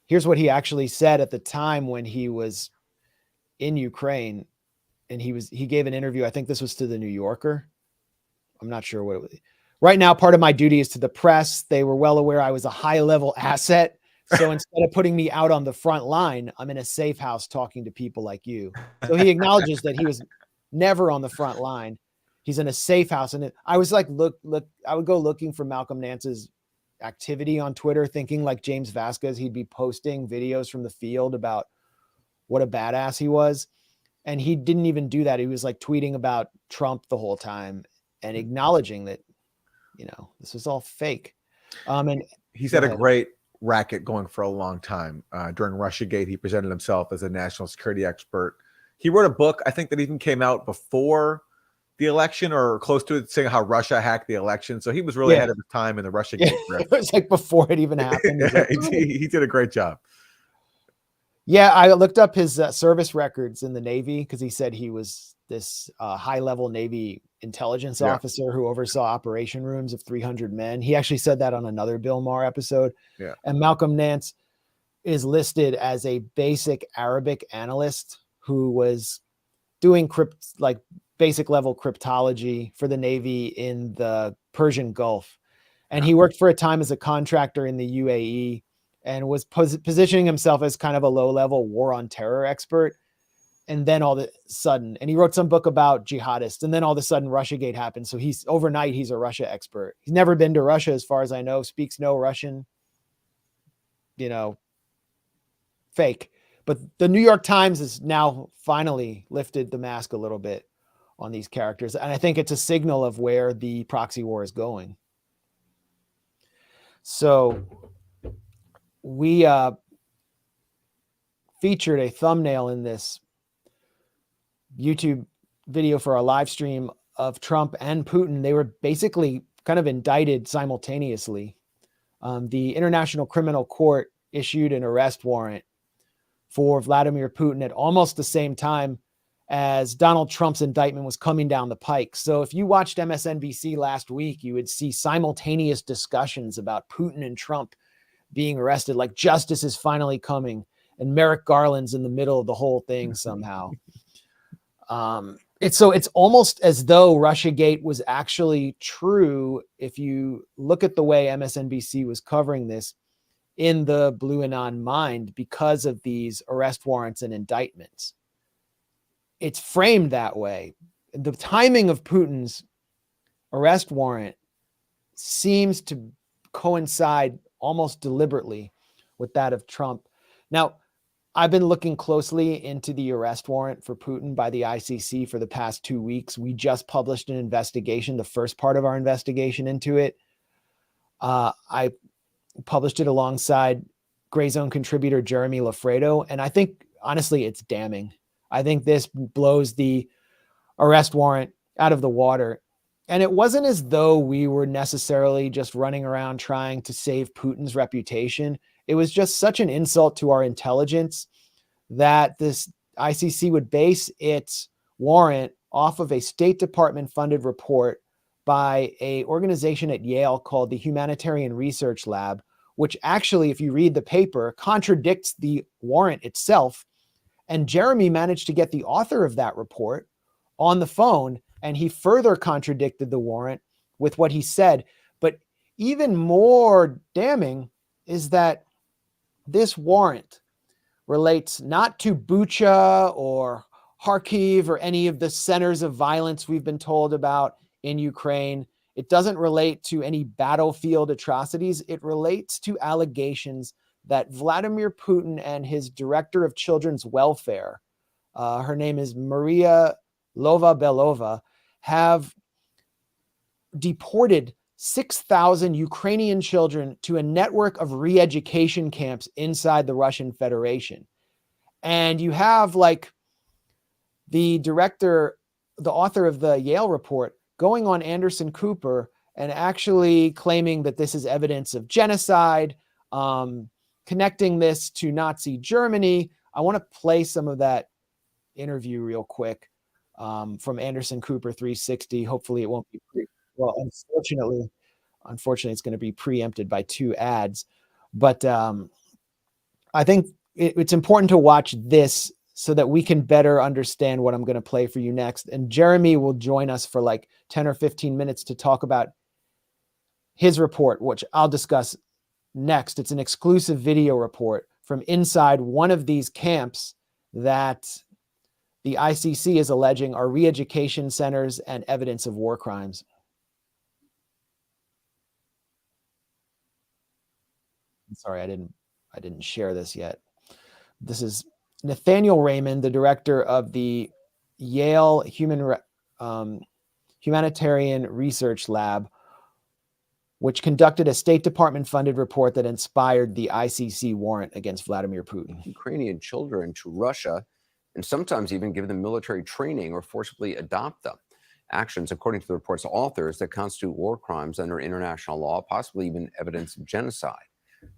here's what he actually said at the time when he was in Ukraine, and he gave an interview. I think this was to the New Yorker. I'm not sure what it was. Right now, part of my duty is to the press. They were well aware I was a high-level asset. So instead of putting me out on the front line, I'm in a safe house talking to people like you. So he acknowledges that he was never on the front line. He's in a safe house. And I was like, look, I would go looking for Malcolm Nance's activity on Twitter, thinking like James Vasquez, he'd be posting videos from the field about what a badass he was. And he didn't even do that. He was like tweeting about Trump the whole time and acknowledging that, you know, this was all fake. And he's had a great racket going for a long time. During Russiagate, he presented himself as a national security expert. He wrote a book, I think, that even came out before the election or close to it, saying how Russia hacked the election. So he was really ahead of his time in the Russia Yeah, Gate it was like before it even happened. He's like, he did a great job. yeah, I looked up his service records in the Navy because he said he was this high-level Navy intelligence officer who oversaw operation rooms of 300 men. He actually said that on another Bill Maher episode. Yeah. And Malcolm Nance is listed as a basic Arabic analyst who was doing basic level cryptology for the Navy in the Persian Gulf. And he worked for a time as a contractor in the UAE and was positioning himself as kind of a low-level war on terror expert. And then all of a sudden, and he wrote some book about jihadists, and then all of a sudden Russiagate happened. So he's a Russia expert. He's never been to Russia as far as I know, speaks no Russian, fake. But the New York Times has now finally lifted the mask a little bit on these characters. And I think it's a signal of where the proxy war is going. So we featured a thumbnail in this YouTube video for our live stream of Trump and Putin. They were basically kind of indicted simultaneously. The International Criminal Court issued an arrest warrant for Vladimir Putin at almost the same time as Donald Trump's indictment was coming down the pike. So if you watched MSNBC last week, you would see simultaneous discussions about Putin and Trump being arrested, like justice is finally coming, and Merrick Garland's in the middle of the whole thing somehow. It's almost as though Russiagate was actually true if you look at the way MSNBC was covering this in the Blue Anon mind because of these arrest warrants and indictments. It's framed that way. The timing of Putin's arrest warrant seems to coincide almost deliberately with that of Trump. Now, I've been looking closely into the arrest warrant for Putin by the ICC for the past 2 weeks. We just published an investigation, the first part of our investigation into it. I published it alongside Grayzone contributor Jeremy Lafredo, and I think, honestly, it's damning. I think this blows the arrest warrant out of the water. And it wasn't as though we were necessarily just running around trying to save Putin's reputation. It was just such an insult to our intelligence that this ICC would base its warrant off of a State Department funded report by an organization at Yale called the Humanitarian Research Lab, which actually, if you read the paper, contradicts the warrant itself. And Jeremy managed to get the author of that report on the phone, and he further contradicted the warrant with what he said. But even more damning is that this warrant relates not to Bucha or Kharkiv or any of the centers of violence we've been told about in Ukraine. It doesn't relate to any battlefield atrocities. It relates to allegations that Vladimir Putin and his director of children's welfare, her name is Maria Lova-Belova, have deported 6,000 Ukrainian children to a network of re-education camps inside the Russian Federation. And you have the author of the Yale report going on Anderson Cooper and actually claiming that this is evidence of genocide, connecting this to Nazi Germany. I want to play some of that interview real quick from Anderson Cooper 360. Hopefully it won't be unfortunately it's going to be preempted by 2 ads. But I think it's important to watch this so that we can better understand what I'm going to play for you next. And Jeremy will join us for 10 or 15 minutes to talk about his report, which I'll discuss next. It's an exclusive video report from inside one of these camps that the ICC is alleging are re-education centers and evidence of war crimes. I'm sorry, I didn't share this yet. This is Nathaniel Raymond, the director of the Yale Humanitarian Research Lab, which conducted a State Department-funded report that inspired the ICC warrant against Vladimir Putin. Ukrainian children to Russia and sometimes even give them military training or forcibly adopt them. Actions, according to the report's authors, that constitute war crimes under international law, possibly even evidence of genocide.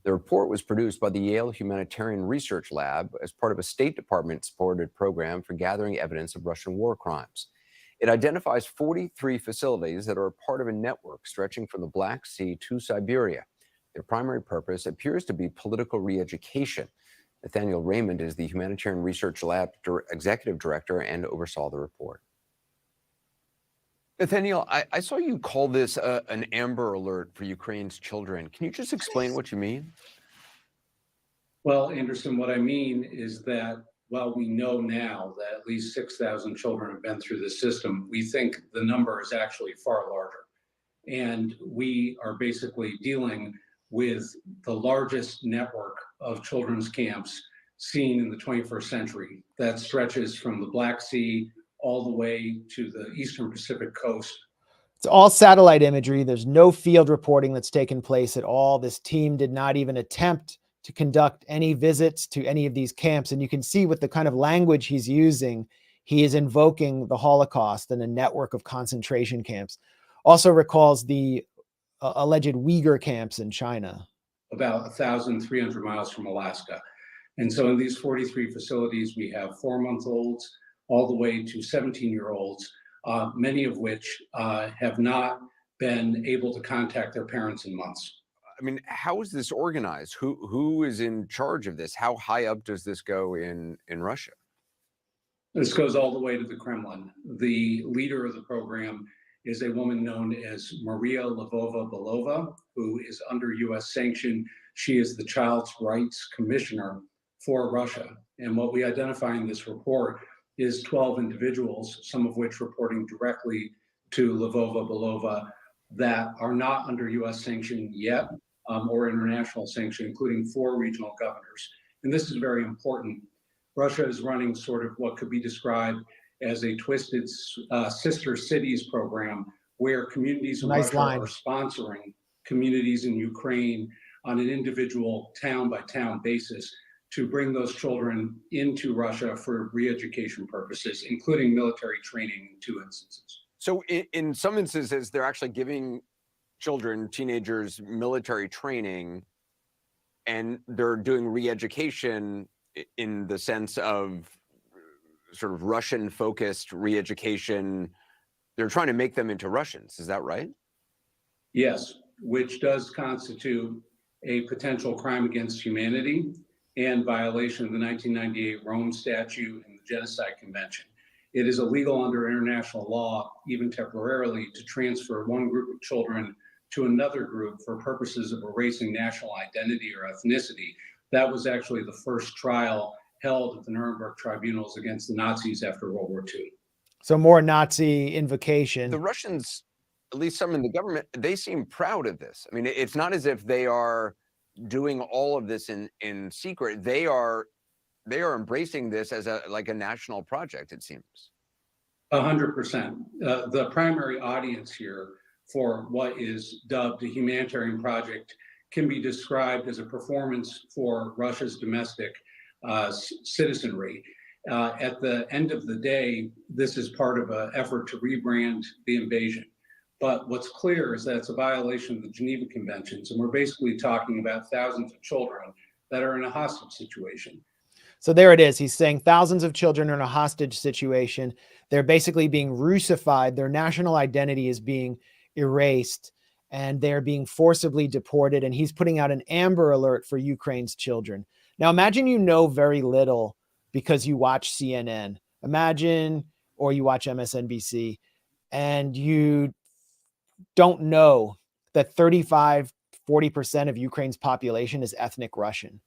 The report was produced by the Yale Humanitarian Research Lab as part of a State Department-supported program for gathering evidence of Russian war crimes. It identifies 43 facilities that are part of a network stretching from the Black Sea to Siberia. Their primary purpose appears to be political re-education. Nathaniel Raymond is the Humanitarian Research Lab Executive Director and oversaw the report. Nathaniel, I saw you call this an Amber Alert for Ukraine's children. Can you just explain what you mean? Well, Anderson, what I mean is that while we know now that at least 6,000 children have been through the system, we think the number is actually far larger. And we are basically dealing with the largest network of children's camps seen in the 21st century that stretches from the Black Sea all the way to the Eastern Pacific coast. It's all satellite imagery. There's no field reporting that's taken place at all. This team did not even attempt to conduct any visits to any of these camps. And you can see with the kind of language he's using, he is invoking the Holocaust and a network of concentration camps. Also recalls the alleged Uyghur camps in China. About 1,300 miles from Alaska. And so in these 43 facilities, we have 4-month-olds all the way to 17-year-olds, many of which have not been able to contact their parents in months. I mean, how is this organized? Who is in charge of this? How high up does this go in Russia? This goes all the way to the Kremlin. The leader of the program is a woman known as Maria Lvova-Belova, who is under U.S. sanction. She is the Child's Rights Commissioner for Russia. And what we identify in this report is 12 individuals, some of which reporting directly to Lvova-Belova, that are not under U.S. sanction yet, or international sanction, including 4 regional governors. And this is very important. Russia is running sort of what could be described as a twisted sister cities program, where communities in Russia are sponsoring communities in Ukraine on an individual town-by-town basis to bring those children into Russia for re-education purposes, including military training in 2 instances. So in some instances, they're actually giving children, teenagers, military training, and they're doing re-education in the sense of sort of Russian-focused re-education. They're trying to make them into Russians. Is that right? Yes, which does constitute a potential crime against humanity and violation of the 1998 Rome Statute and the Genocide Convention. It is illegal under international law, even temporarily, to transfer one group of children to another group for purposes of erasing national identity or ethnicity. That was actually the first trial held at the Nuremberg tribunals against the Nazis after World War II. So more Nazi invocation. The Russians, at least some in the government, they seem proud of this. I mean, it's not as if they are doing all of this in secret. They are embracing this as a national project, it seems. 100%. The primary audience here for what is dubbed a humanitarian project can be described as a performance for Russia's domestic citizenry. At the end of the day, this is part of an effort to rebrand the invasion. But what's clear is that it's a violation of the Geneva Conventions, and we're basically talking about thousands of children that are in a hostage situation. So there it is. He's saying thousands of children are in a hostage situation. They're basically being Russified. Their national identity is being erased, and they're being forcibly deported. And he's putting out an Amber Alert for Ukraine's children. Now, imagine you know very little because you watch CNN. Imagine, or you watch MSNBC, and you don't know that 35-40% of Ukraine's population is ethnic Russian.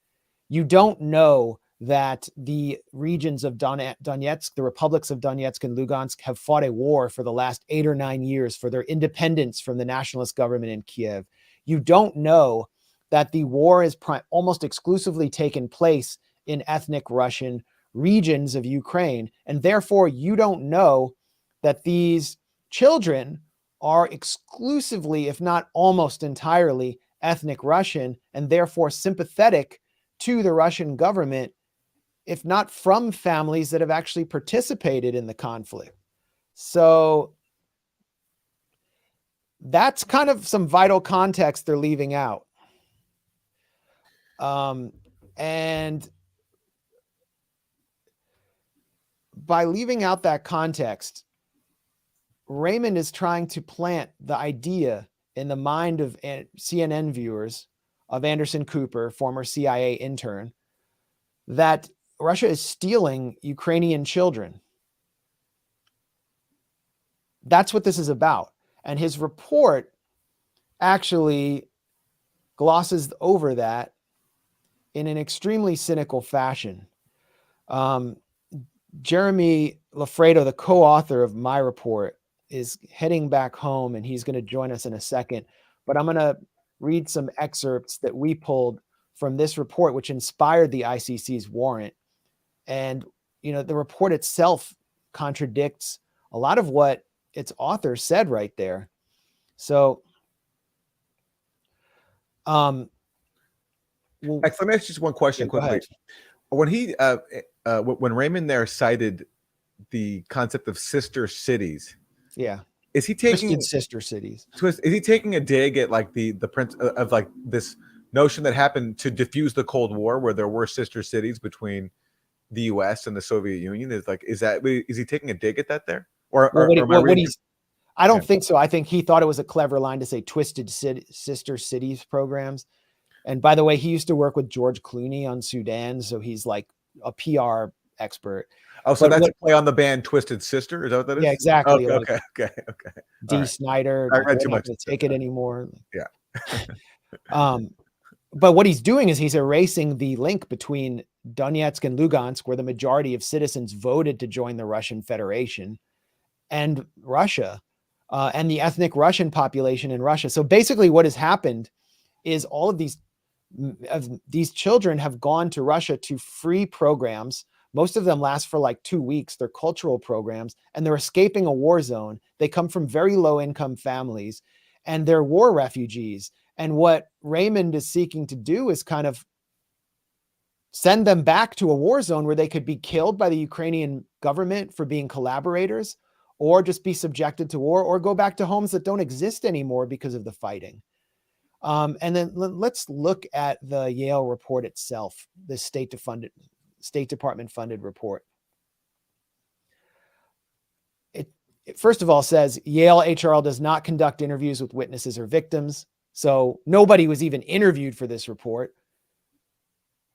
You don't know that the regions of Donetsk, the republics of Donetsk and Lugansk, have fought a war for the last 8 or 9 years for their independence from the nationalist government in Kiev. You don't know that the war is almost exclusively taken place in ethnic Russian regions of Ukraine. And therefore, you don't know that these children are exclusively, if not almost entirely, ethnic Russian, and therefore sympathetic to the Russian government if not from families that have actually participated in the conflict. So that's kind of some vital context they're leaving out. And by leaving out that context, Raymond is trying to plant the idea in the mind of CNN viewers of Anderson Cooper, former CIA intern, that Russia is stealing Ukrainian children. That's what this is about. And his report actually glosses over that in an extremely cynical fashion. Jeremy Lafredo, the co-author of my report, is heading back home, and he's going to join us in a second. But I'm going to read some excerpts that we pulled from this report, which inspired the ICC's warrant. And, the report itself contradicts a lot of what its author said right there. So, Let me ask just one question quickly. When he, when Raymond there cited the concept of sister cities, is he taking sister cities? Is he taking a dig at like the prince of like this notion that happened to diffuse the Cold War, where there were sister cities between the U.S. and the Soviet Union? Is he taking a dig at that there? I don't think so. I think he thought it was a clever line to say twisted sister cities programs. And by the way, he used to work with George Clooney on Sudan, so he's like a PR expert. Oh, so that's a play on the band Twisted Sister? Is that what that is? Yeah, exactly. Okay. D. Snyder. I read too much to take it anymore. Yeah. But what he's doing is he's erasing the link between Donetsk and Lugansk, where the majority of citizens voted to join the Russian Federation, and Russia, and the ethnic Russian population in Russia. So basically what has happened is all of these children have gone to Russia to free programs. Most of them last for like 2 weeks. They're cultural programs, and they're escaping a war zone. They come from very low income families, and they're war refugees. And what Raymond is seeking to do is kind of send them back to a war zone where they could be killed by the Ukrainian government for being collaborators, or just be subjected to war, or go back to homes that don't exist anymore because of the fighting. And then let's look at the Yale report itself, the State Department funded report. It first of all says Yale HRL does not conduct interviews with witnesses or victims. So nobody was even interviewed for this report.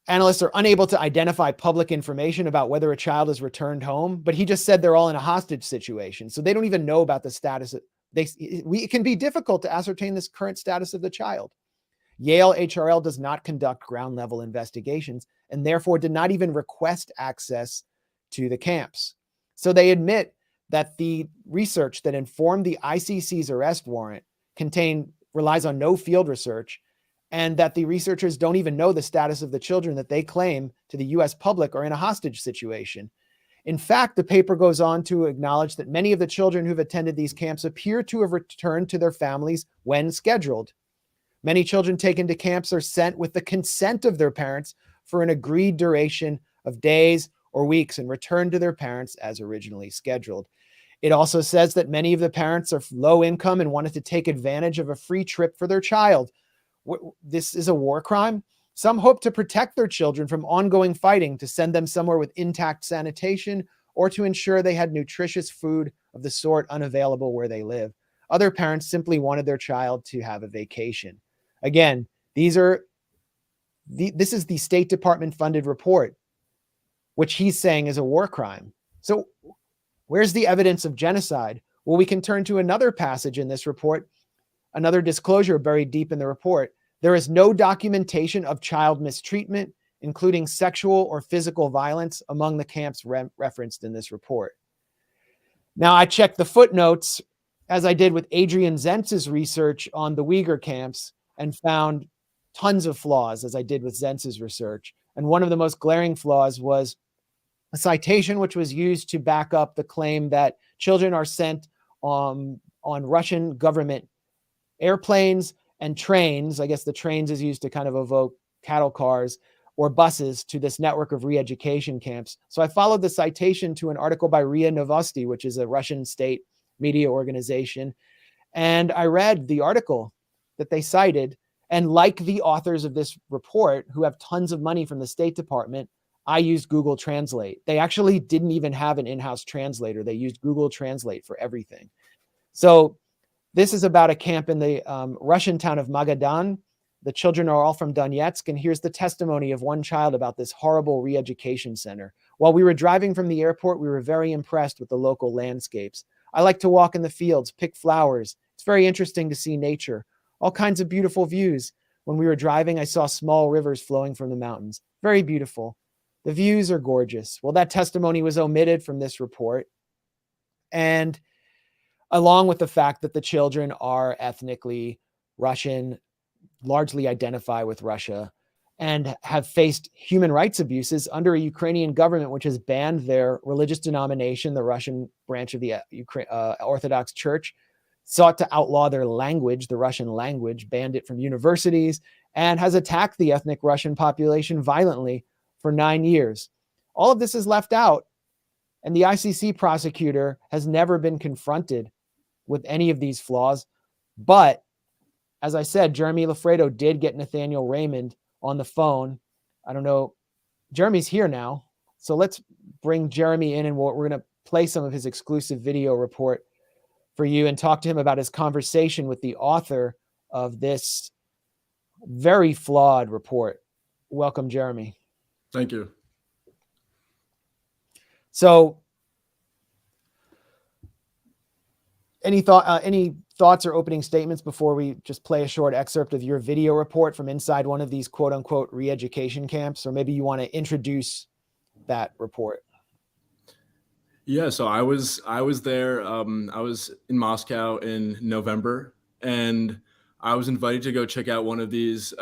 Analysts are unable to identify public information about whether a child is returned home, but he just said they're all in a hostage situation. So they don't even know about the status. It can be difficult to ascertain this current status of the child. Yale HRL does not conduct ground level investigations, and therefore did not even request access to the camps. So they admit that the research that informed the ICC's arrest warrant relies on no field research, and that the researchers don't even know the status of the children that they claim to the US public are in a hostage situation. In fact, the paper goes on to acknowledge that many of the children who've attended these camps appear to have returned to their families when scheduled. Many children taken to camps are sent with the consent of their parents for an agreed duration of days or weeks and returned to their parents as originally scheduled. It also says that many of the parents are low income and wanted to take advantage of a free trip for their child. This is a war crime. Some hope to protect their children from ongoing fighting, to send them somewhere with intact sanitation, or to ensure they had nutritious food of the sort unavailable where they live. Other parents simply wanted their child to have a vacation. Again, this is the State Department funded report, which he's saying is a war crime. So where's the evidence of genocide? Well, we can turn to another passage in this report, another disclosure buried deep in the report. There is no documentation of child mistreatment, including sexual or physical violence, among the camps referenced in this report. Now, I checked the footnotes, as I did with Adrian Zentz's research on the Uyghur camps, and found tons of flaws, as I did with Zentz's research. And one of the most glaring flaws was a citation which was used to back up the claim that children are sent on Russian government airplanes and trains. I guess the trains is used to kind of evoke cattle cars or buses to this network of re-education camps. So I followed the citation to an article by RIA Novosti, which is a Russian state media organization. And I read the article that they cited. And like the authors of this report, who have tons of money from the State Department, I used Google Translate. They actually didn't even have an in-house translator. They used Google Translate for everything. So this is about a camp in the Russian town of Magadan. The children are all from Donetsk. And here's the testimony of one child about this horrible re-education center. While we were driving from the airport, we were very impressed with the local landscapes. I like to walk in the fields, pick flowers. It's very interesting to see nature, all kinds of beautiful views. When we were driving, I saw small rivers flowing from the mountains. Very beautiful. The views are gorgeous. Well, that testimony was omitted from this report. And along with the fact that the children are ethnically Russian, largely identify with Russia, and have faced human rights abuses under a Ukrainian government which has banned their religious denomination, the Russian branch of the Orthodox Church, sought to outlaw their language, the Russian language, banned it from universities, and has attacked the ethnic Russian population violently for 9 years. All of this is left out, and the ICC prosecutor has never been confronted with any of these flaws. But as I said, Jeremy Lafredo did get Nathaniel Raymond on the phone. I don't know. Jeremy's here now. So let's bring Jeremy in, and we're going to play some of his exclusive video report for you and talk to him about his conversation with the author of this very flawed report. Welcome, Jeremy. Thank you. So any thoughts or opening statements before we just play a short excerpt of your video report from inside one of these quote unquote re-education camps? Or maybe you want to introduce that report. Yeah, so I was there. I was in Moscow in November, and I was invited to go check out one of these.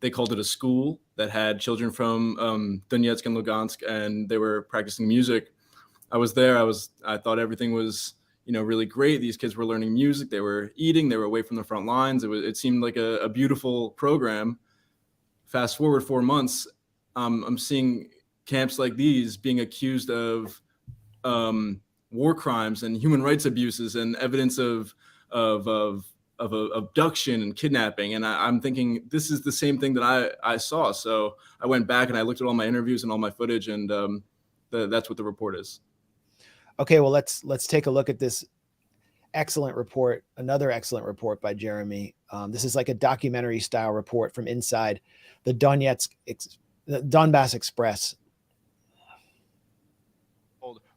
They called it a school that had children from Donetsk and Lugansk, and they were practicing music. I was there. I thought everything was, really great. These kids were learning music. They were eating. They were away from the front lines. It seemed like a beautiful program. Fast forward 4 months, I'm seeing camps like these being accused of war crimes and human rights abuses and evidence of abduction and kidnapping. And I'm thinking this is the same thing that I saw. So I went back and I looked at all my interviews and all my footage, and that's what the report is. Okay, well, let's take a look at this excellent report, another excellent report by Jeremy. This is like a documentary style report from inside the Donbass Express.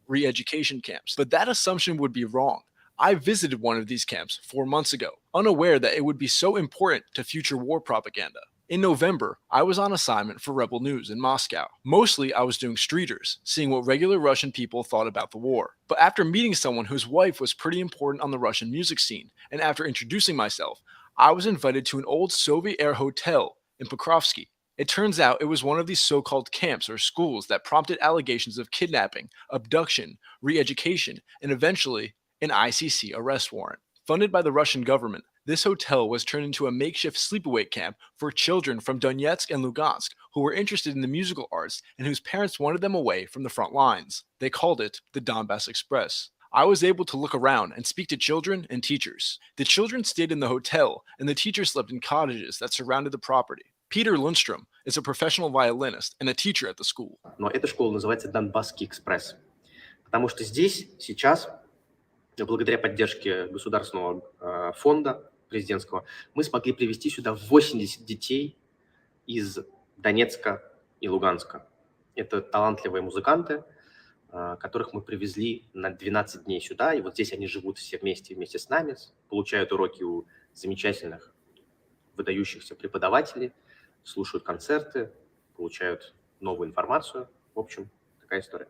Re-education camps, but that assumption would be wrong. I visited one of these camps 4 months ago, unaware that it would be so important to future war propaganda. In November, I was on assignment for Rebel News in Moscow. Mostly, I was doing streeters, seeing what regular Russian people thought about the war. But after meeting someone whose wife was pretty important on the Russian music scene, and after introducing myself, I was invited to an old Soviet-era hotel in Pokrovsky. It turns out it was one of these so-called camps or schools that prompted allegations of kidnapping, abduction, re-education, and eventually an ICC arrest warrant. Funded by the Russian government, this hotel was turned into a makeshift sleepaway camp for children from Donetsk and Lugansk who were interested in the musical arts and whose parents wanted them away from the front lines. They called it the Donbass Express. I was able to look around and speak to children and teachers. The children stayed in the hotel, and the teachers slept in cottages that surrounded the property. Peter Lundstrom is a professional violinist and a teacher at the school. Но эта школа называется Донбасский экспресс, потому что здесь сейчас, благодаря поддержке государственного фонда президентского, мы смогли привести сюда 80 детей из Донецка и Луганска. Это талантливые музыканты, которых мы привезли на 12 дней сюда, и вот здесь они живут все вместе с нами, получают уроки у замечательных, выдающихся преподавателей, слушают концерты, получают новую информацию. В общем, такая история.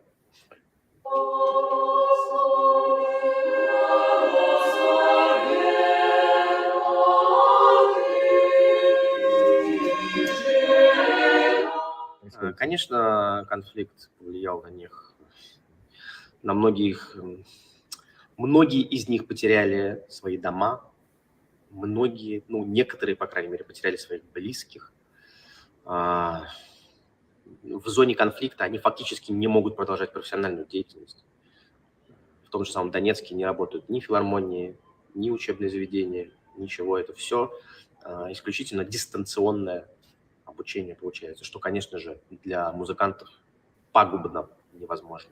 Конечно, конфликт повлиял на них. Многие из них потеряли свои дома. Многие, некоторые, по крайней мере, потеряли своих близких. в зоне конфликта, они фактически не могут продолжать профессиональную деятельность. В том же самом Донецке не работают ни филармонии, ни учебные заведения, ничего. Это все исключительно дистанционное обучение получается, что, конечно же, для музыкантов пагубно невозможно.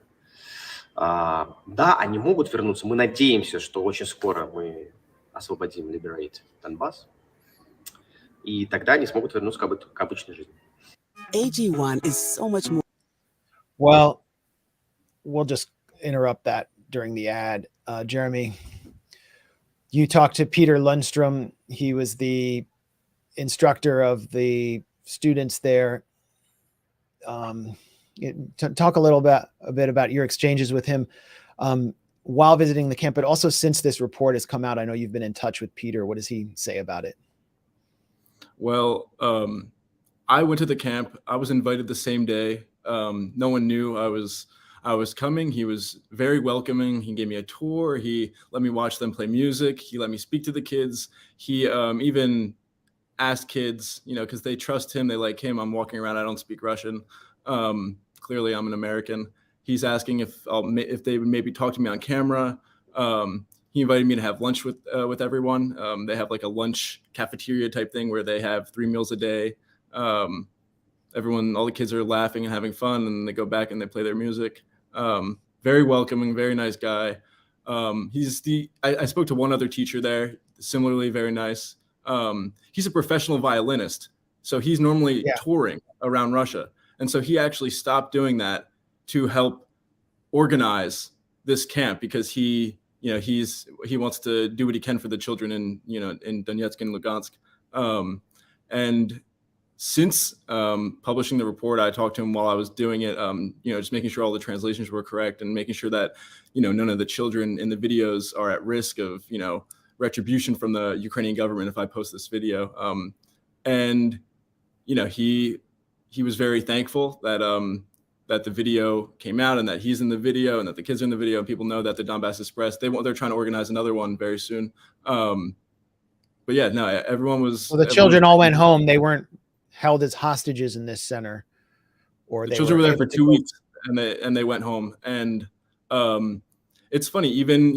Да, они могут вернуться. Мы надеемся, что очень скоро мы освободим, liberate Donbass, и тогда они смогут вернуться к обычной жизни. AG1 is so much more. Well, we'll just interrupt that during the ad. Jeremy, you talked to Peter Lundstrom. He was the instructor of the students there. Talk a bit about your exchanges with him while visiting the camp, but also since this report has come out. I know you've been in touch with Peter. What does he say about it? Well, I went to the camp. I was invited the same day. No one knew I was coming. He was very welcoming. He gave me a tour. He let me watch them play music. He let me speak to the kids. He even asked kids, because they trust him, they like him. I'm walking around. I don't speak Russian. Clearly, I'm an American. He's asking if they would maybe talk to me on camera. He invited me to have lunch with everyone. They have like a lunch cafeteria type thing where they have 3 meals a day. All the kids are laughing and having fun, and they go back and they play their music. Very welcoming, very nice guy. I spoke to one other teacher there, similarly very nice. He's a professional violinist, so he's normally touring around Russia. And so he actually stopped doing that to help organize this camp because he wants to do what he can for the children in Donetsk and Lugansk. And since publishing the report, I talked to him while I was doing it, just making sure all the translations were correct and making sure that, none of the children in the videos are at risk of, retribution from the Ukrainian government if I post this video. He was very thankful that the video came out and that he's in the video and that the kids are in the video and people know that the Donbass Express, they're trying to organize another one very soon. But yeah, no, everyone was. Well, the children all went home. They weren't held as hostages in this center, or the children were there for 2 weeks and they went home. And it's funny, even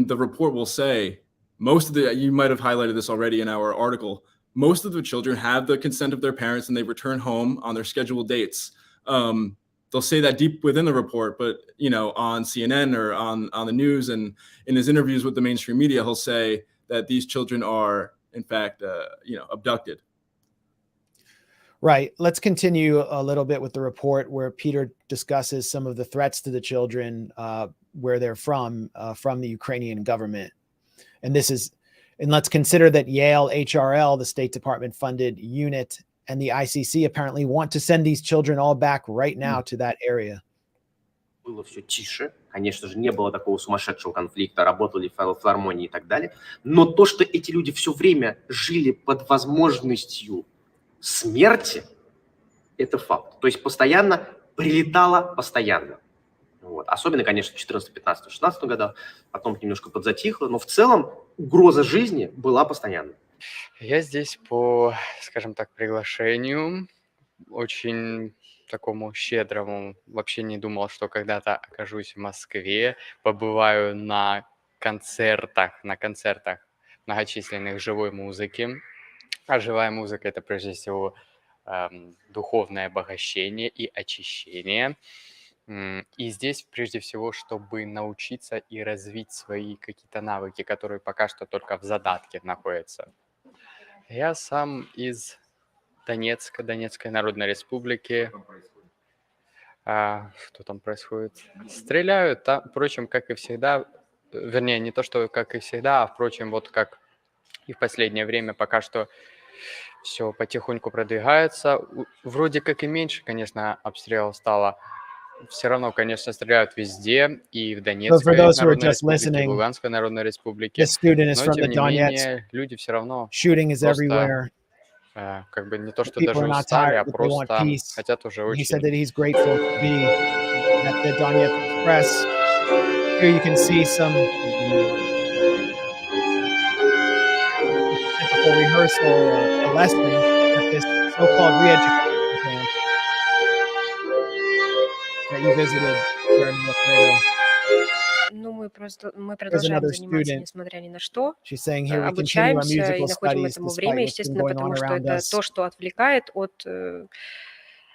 the report will say you might have highlighted this already in our article. Most of the children have the consent of their parents and they return home on their scheduled dates. They'll say that deep within the report, but on CNN or on the news and in his interviews with the mainstream media, he'll say that these children are in fact, abducted. Right. Let's continue a little bit with the report where Peter discusses some of the threats to the children where they're from the Ukrainian government. And let's consider that Yale HRL, the State Department funded unit, and the ICC apparently want to send these children all back right now to that area. Было все тише, конечно же, не было такого сумасшедшего конфликта, работали филармонии и так далее. Но то, что эти люди все время жили под возможностью смерти, это факт. То есть постоянно прилетало, постоянно. Вот. Особенно, конечно, в 2014, 2015, 2016 годах, потом немножко подзатихло, но в целом угроза жизни была постоянной. Я здесь по, скажем так, приглашению, очень такому щедрому. Вообще не думал, что когда-то окажусь в Москве, побываю на концертах многочисленных живой музыки. А живая музыка — это прежде всего духовное обогащение и очищение. И здесь прежде всего, чтобы научиться и развить свои какие-то навыки, которые пока что только в задатке находятся. Я сам из Донецка, Донецкой Народной Республики. Что там происходит? Стреляют, там, впрочем, как и всегда. Вернее, не то, что как и всегда, а, впрочем, вот как и в последнее время пока что все потихоньку продвигается. Вроде как и меньше, конечно, обстрелов стало. Все равно, конечно, стреляют везде, и в Донецкой Народной Республике, и в Луганской Народной Республике. Но, тем не менее, люди все равно просто, как бы не то, что даже устали, а просто хотят уже очень. He said that he's grateful to be at the Donetsk Express. Here you can see some typical rehearsal, a lesson at this so-called re-education that you visited during Lawfare. Ну, мы There's продолжаем another заниматься, student. несмотря ни на что. She's saying here we continue our Обучаемся и musical находим studies этому despite время, what's been естественно, going on потому что around это us то, что отвлекает от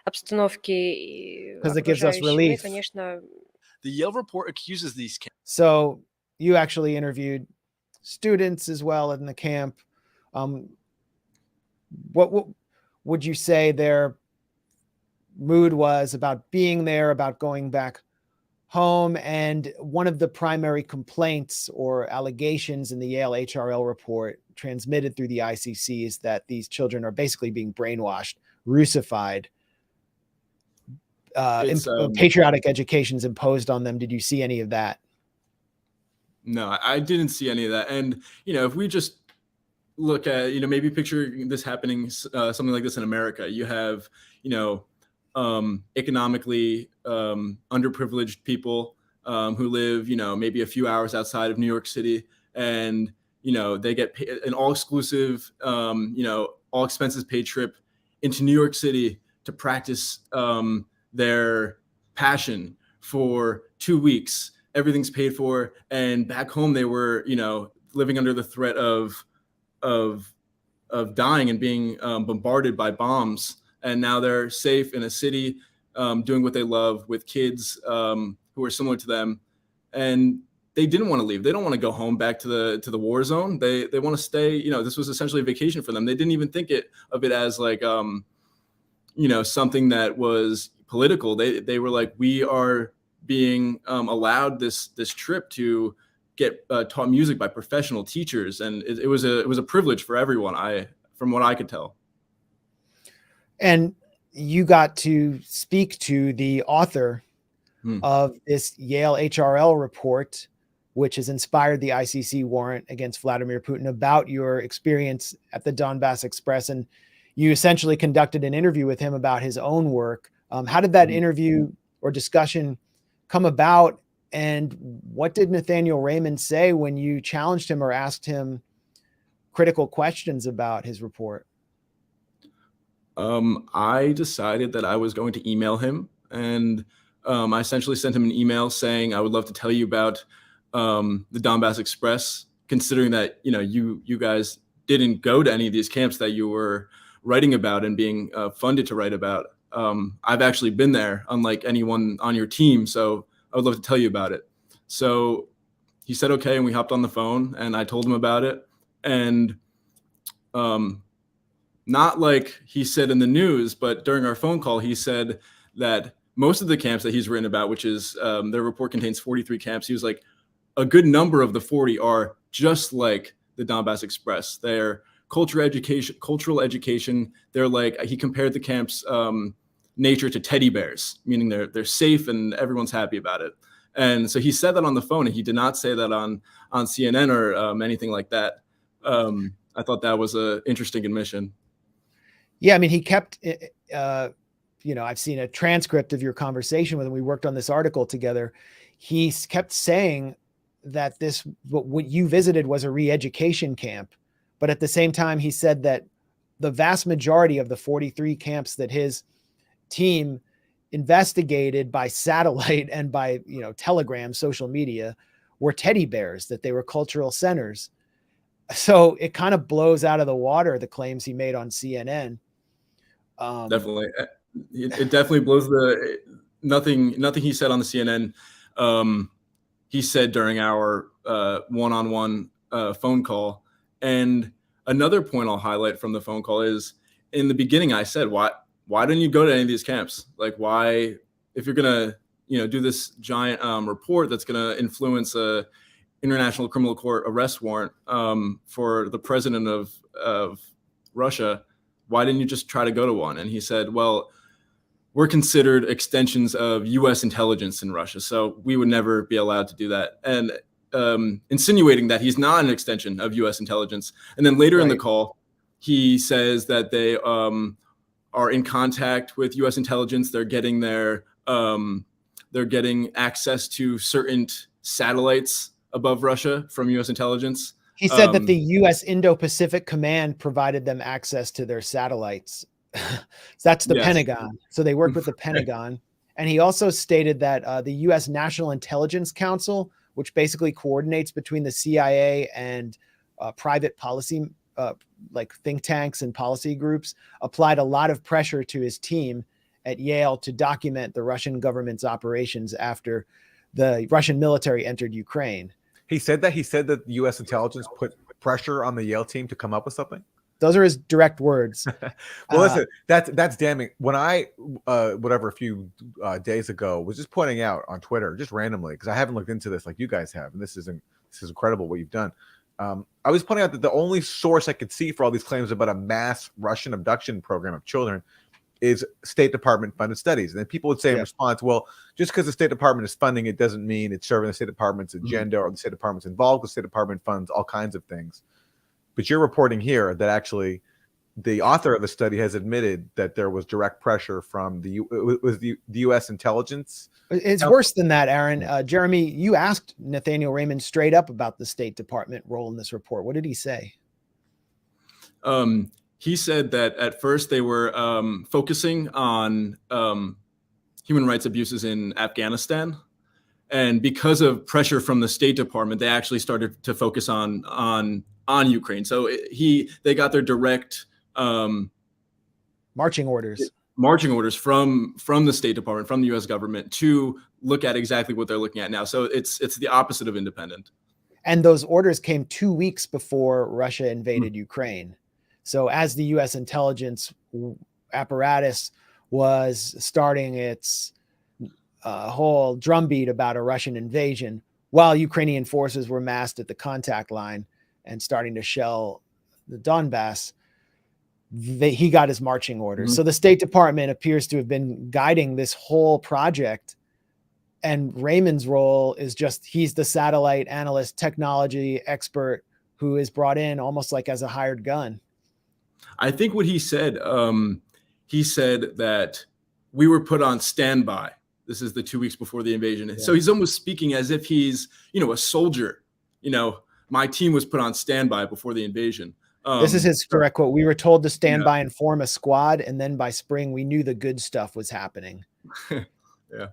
обстановки и because it gives us окружающей. Ну и, relief. конечно, The Yale report accuses these camps. So you actually interviewed students as well in the camp. What would you say their mood was about being there, about going back home? And one of the primary complaints or allegations in the Yale HRL report transmitted through the ICC is that these children are basically being brainwashed, Russified. Patriotic educations imposed on them. Did you see any of that? No, I didn't see any of that. And, if we just look at, maybe picture this happening, something like this in America, you have, economically underprivileged people who live, maybe a few hours outside of New York City, and, they get an all-exclusive, all expenses paid trip into New York City to practice their passion for 2 weeks. Everything's paid for, and back home they were, living under the threat of dying and being bombarded by bombs. And now they're safe in a city, doing what they love with kids who are similar to them. And they didn't want to leave. They don't want to go home back to the war zone. They want to stay. This was essentially a vacation for them. They didn't even think of it as like something that was political. They were like, we are being allowed this trip to get taught music by professional teachers, and it was a privilege for everyone. From what I could tell. And you got to speak to the author of this Yale HRL report, which has inspired the ICC warrant against Vladimir Putin, about your experience at the Donbass Express. And you essentially conducted an interview with him about his own work. How did that interview or discussion come about? And what did Nathaniel Raymond say when you challenged him or asked him critical questions about his report? I decided that I was going to email him, and I essentially sent him an email saying, I would love to tell you about the Donbass Express, considering that, you guys didn't go to any of these camps that you were writing about and being funded to write about. I've actually been there, unlike anyone on your team. So I would love to tell you about it. So he said, okay. And we hopped on the phone and I told him about it. And not like he said in the news, but during our phone call, he said that most of the camps that he's written about, which is their report contains 43 camps. He was like, a good number of the 40 are just like the Donbass Express. They're cultural education. They're like, he compared the camp's nature to teddy bears, meaning they're safe and everyone's happy about it. And so he said that on the phone, and he did not say that on CNN or anything like that. I thought that was an interesting admission. Yeah, I mean, he kept, I've seen a transcript of your conversation with him. We worked on this article together. He kept saying that what you visited was a re-education camp. But at the same time, he said that the vast majority of the 43 camps that his team investigated by satellite and by, telegram, social media, were teddy bears, that they were cultural centers. So it kind of blows out of the water the claims he made on CNN. Definitely. It definitely blows nothing he said on the CNN. He said during our one-on-one phone call. And another point I'll highlight from the phone call is, in the beginning, I said, why didn't you go to any of these camps? Like, why, if you're going to, do this giant report that's going to influence a international criminal court arrest warrant for the president of Russia, why didn't you just try to go to one? And he said, well, we're considered extensions of U.S. intelligence in Russia, so we would never be allowed to do that. And insinuating that he's not an extension of U.S. intelligence. And then later in the call, he says that they are in contact with U.S. intelligence. They're getting access to certain satellites above Russia from U.S. intelligence. He said that the U.S. Indo-Pacific Command provided them access to their satellites. That's the Pentagon. So they worked with the Pentagon. And he also stated that the U.S. National Intelligence Council, which basically coordinates between the CIA and private policy, like think tanks and policy groups, applied a lot of pressure to his team at Yale to document the Russian government's operations after the Russian military entered Ukraine. He said that U.S. intelligence put pressure on the Yale team to come up with something. Those are his direct words. Well, listen, that's damning. When I, a few days ago, was just pointing out on Twitter, just randomly, because I haven't looked into this like you guys have, and this is incredible what you've done. I was pointing out that the only source I could see for all these claims about a mass Russian abduction program of children is State Department funded studies. And then people would say in response, well, just because the State Department is funding it doesn't mean it's serving the State Department's agenda or the State Department's involved. The State Department funds all kinds of things. But you're reporting here that actually the author of the study has admitted that there was direct pressure from the U.S. intelligence. It's worse than that, Aaron. Jeremy, you asked Nathaniel Raymond straight up about the State Department role in this report. What did he say? He said that at first they were focusing on human rights abuses in Afghanistan. And because of pressure from the State Department, they actually started to focus on Ukraine. So they got their direct marching orders from the State Department, from the U.S. government, to look at exactly what they're looking at now. So it's the opposite of independent. And those orders came 2 weeks before Russia invaded Ukraine. So as the U.S. intelligence apparatus was starting its whole drumbeat about a Russian invasion, while Ukrainian forces were massed at the contact line and starting to shell the Donbass, he got his marching orders. So the State Department appears to have been guiding this whole project. And Raymond's role is just, he's the satellite analyst, technology expert who is brought in almost like as a hired gun. I think what he said that we were put on standby. This is the 2 weeks before the invasion. Yeah. So he's almost speaking as if he's, a soldier. My team was put on standby before the invasion. This is his direct quote. We were told to stand by and form a squad. And then by spring, we knew the good stuff was happening. Yeah.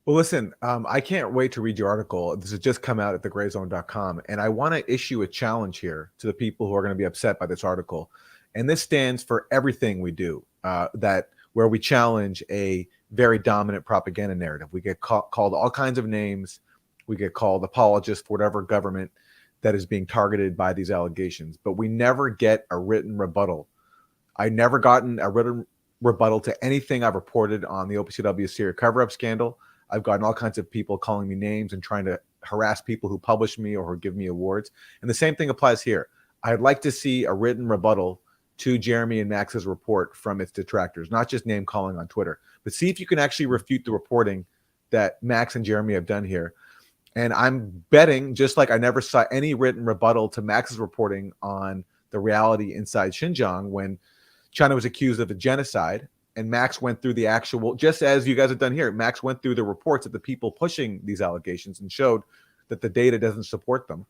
Well, listen, I can't wait to read your article. This has just come out at thegrayzone.com. And I want to issue a challenge here to the people who are going to be upset by this article. And this stands for everything we do, where we challenge a very dominant propaganda narrative. We get called all kinds of names. We get called apologists for whatever government that is being targeted by these allegations. But we never get a written rebuttal. I never gotten a written rebuttal to anything I've reported on the OPCW Syria cover-up scandal. I've gotten all kinds of people calling me names and trying to harass people who publish me or who give me awards. And the same thing applies here. I'd like to see a written rebuttal to Jeremy and Max's report from its detractors, not just name calling on Twitter, but see if you can actually refute the reporting that Max and Jeremy have done here. And I'm betting, just like I never saw any written rebuttal to Max's reporting on the reality inside Xinjiang when China was accused of a genocide, and Max went through the actual, just as you guys have done here, Max went through the reports of the people pushing these allegations and showed that the data doesn't support them.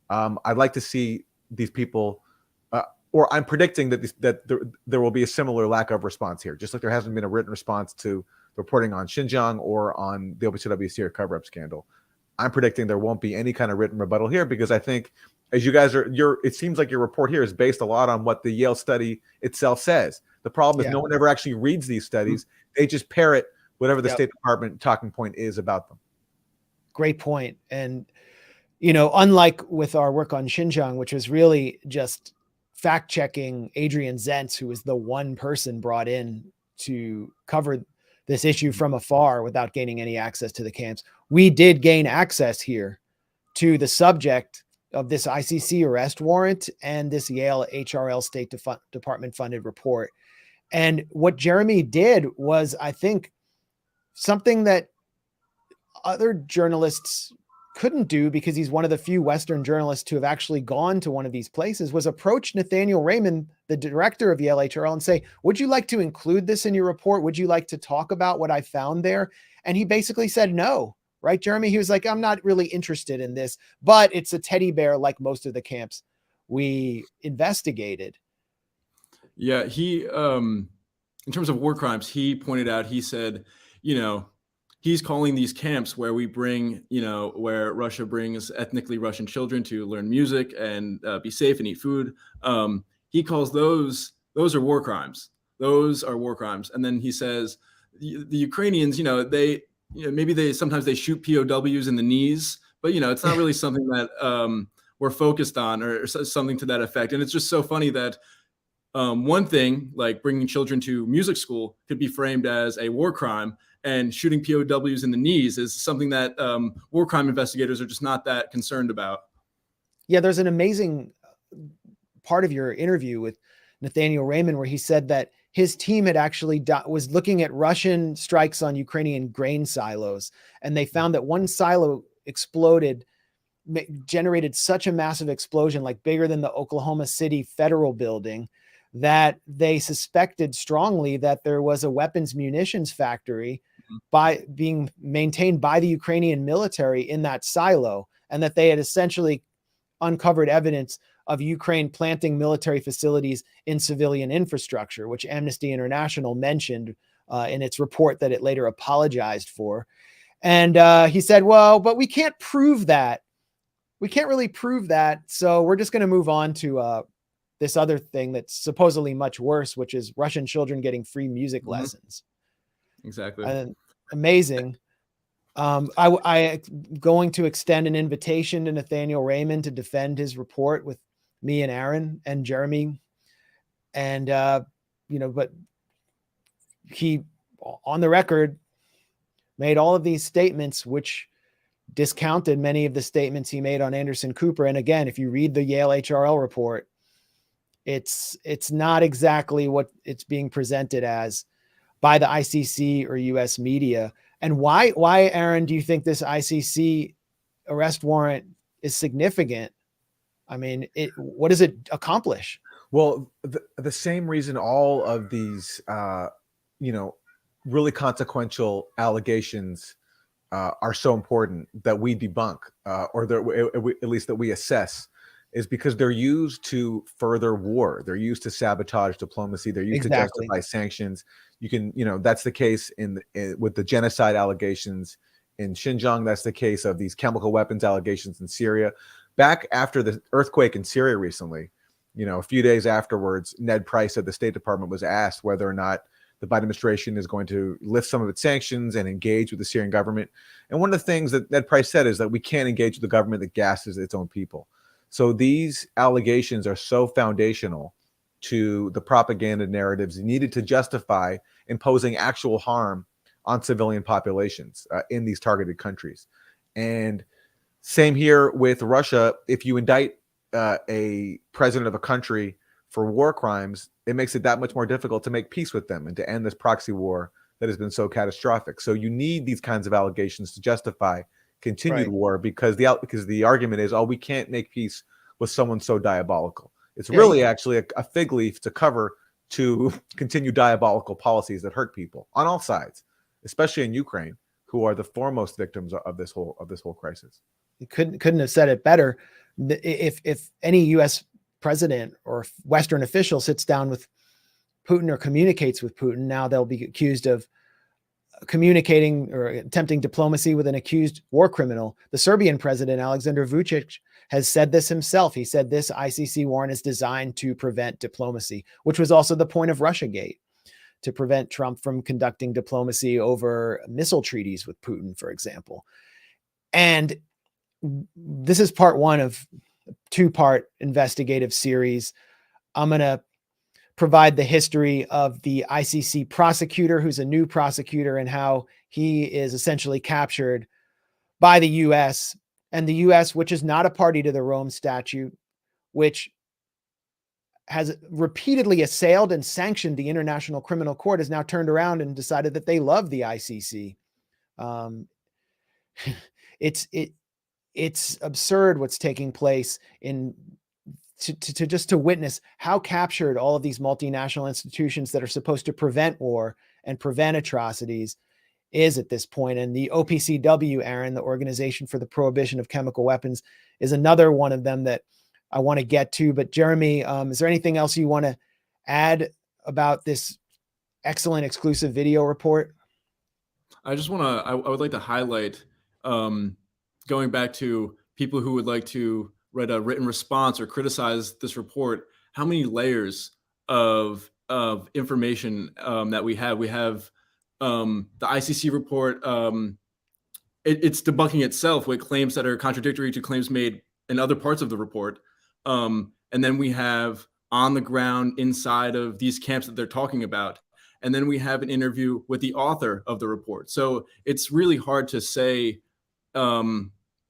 I'd like to see these people, or I'm predicting that there will be a similar lack of response here, just like there hasn't been a written response to reporting on Xinjiang or on the OPCW Syria cover-up scandal. I'm predicting there won't be any kind of written rebuttal here because I think, as you guys it seems like your report here is based a lot on what the Yale study itself says. The problem is no one ever actually reads these studies. They just parrot whatever the State Department talking point is about them. Great point. And, unlike with our work on Xinjiang, which was really just fact-checking Adrian Zentz, who was the one person brought in to cover this issue from afar without gaining any access to the camps, we did gain access here to the subject of this ICC arrest warrant and this Yale HRL State Department funded report. And what Jeremy did was, I think, something that other journalists couldn't do, because he's one of the few Western journalists who have actually gone to one of these places, was approach Nathaniel Raymond, the director of Yale HRL, and say, would you like to include this in your report? Would you like to talk about what I found there? And he basically said no. Right, Jeremy? He was like, I'm not really interested in this, but it's a teddy bear like most of the camps we investigated. Yeah, he in terms of war crimes, he pointed out, he said, he's calling these camps where we bring, where Russia brings ethnically Russian children to learn music and be safe and eat food. He calls those are war crimes. Those are war crimes. And then he says the Ukrainians, maybe sometimes they shoot POWs in the knees, but it's not really something that we're focused on or something to that effect. And it's just so funny that one thing like bringing children to music school could be framed as a war crime, and shooting POWs in the knees is something that war crime investigators are just not that concerned about. Yeah, there's an amazing part of your interview with Nathaniel Raymond where he said that his team had actually was looking at Russian strikes on Ukrainian grain silos, and they found that one silo exploded, generated such a massive explosion, like bigger than the Oklahoma City federal building, that they suspected strongly that there was a weapons munitions factory being maintained by the Ukrainian military in that silo, and that they had essentially uncovered evidence of Ukraine planting military facilities in civilian infrastructure, which Amnesty International mentioned in its report that it later apologized for. And he said, well, but we can't prove that. We can't really prove that. So we're just going to move on to this other thing that's supposedly much worse, which is Russian children getting free music lessons. Exactly. And amazing. I going to extend an invitation to Nathaniel Raymond to defend his report with me and Aaron and Jeremy. And, but he, on the record, made all of these statements, which discounted many of the statements he made on Anderson Cooper. And again, if you read the Yale HRL report, it's not exactly what it's being presented as by the ICC or US media. And why, Aaron, do you think this ICC arrest warrant is significant? I mean, what does it accomplish? Well, the same reason all of these, really consequential allegations are so important that we debunk, or that at least that we assess, is because they're used to further war. They're used to sabotage diplomacy. They're used to justify sanctions. You can, that's the case with the genocide allegations in Xinjiang. That's the case of these chemical weapons allegations in Syria. Back after the earthquake in Syria recently, a few days afterwards, Ned Price of the State Department was asked whether or not the Biden administration is going to lift some of its sanctions and engage with the Syrian government. And one of the things that Ned Price said is that we can't engage with the government that gasses its own people. So these allegations are so foundational to the propaganda narratives needed to justify imposing actual harm on civilian populations in these targeted countries. And same here with Russia. If you indict a president of a country for war crimes, it makes it that much more difficult to make peace with them and to end this proxy war that has been so catastrophic. So you need these kinds of allegations to justify continued war, because the argument is, we can't make peace with someone so diabolical. It's really actually a fig leaf to cover to continue diabolical policies that hurt people on all sides, especially in Ukraine, who are the foremost victims of this whole crisis. You couldn't have said it better. If any U.S. president or Western official sits down with Putin or communicates with Putin, now they'll be accused of communicating or attempting diplomacy with an accused war criminal. The Serbian president, Aleksandar Vučić, has said this himself. He said this ICC warrant is designed to prevent diplomacy, which was also the point of Russiagate, to prevent Trump from conducting diplomacy over missile treaties with Putin, for example. And this is part one of a two-part investigative series. I'm going to provide the history of the ICC prosecutor, who's a new prosecutor, and how he is essentially captured by the U.S. And the U.S., which is not a party to the Rome Statute, which has repeatedly assailed and sanctioned the International Criminal Court, has now turned around and decided that they love the ICC. It's absurd what's taking place to witness how captured all of these multinational institutions that are supposed to prevent war and prevent atrocities is at this point. And the OPCW, Aaron, the Organization for the Prohibition of Chemical Weapons, is another one of them that I want to get to. But Jeremy, is there anything else you want to add about this excellent exclusive video report? I just want to, I would like to highlight, going back to people who would like to write a written response or criticize this report, how many layers of information that we have. We have the ICC report. It's debunking itself with claims that are contradictory to claims made in other parts of the report. And then we have on the ground inside of these camps that they're talking about. And then we have an interview with the author of the report. So it's really hard to say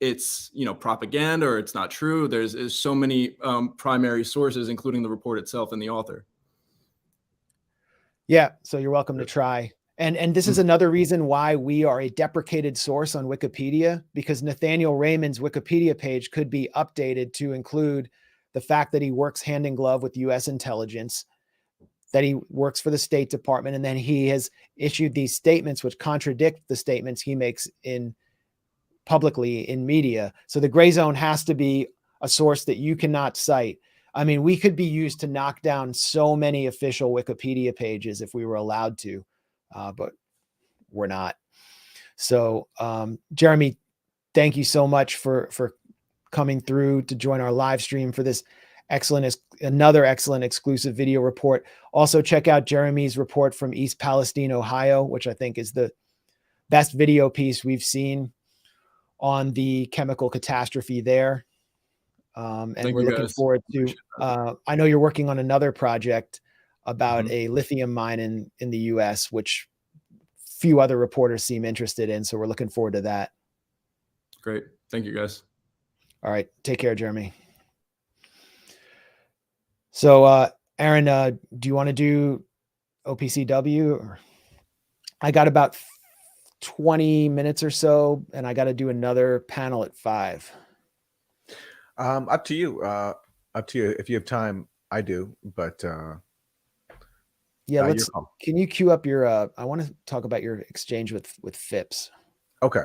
it's propaganda or it's not true. There's so many primary sources, including the report itself and the author. Yeah, so you're welcome to try. And this is another reason why we are a deprecated source on Wikipedia, because Nathaniel Raymond's Wikipedia page could be updated to include the fact that he works hand in glove with U.S. intelligence, that he works for the State Department, and then he has issued these statements which contradict the statements he makes in publicly in media. So the Grayzone has to be a source that you cannot cite. I mean, we could be used to knock down so many official Wikipedia pages if we were allowed to. But we're not. So, Jeremy, thank you so much for coming through to join our live stream for this another excellent exclusive video report. Also, check out Jeremy's report from East Palestine, Ohio, which I think is the best video piece we've seen on the chemical catastrophe there. And we're looking forward to, I know you're working on another project about a lithium mine in the US, which few other reporters seem interested in. So we're looking forward to that. Great. Thank you, guys. All right. Take care, Jeremy. So, Aaron, do you want to do OPCW? Or I got about 20 minutes or so, and I got to do another panel at 5. Up to you. Up to you. If you have time, I do, but yeah, can you queue up your I want to talk about your exchange with Phipps. Okay.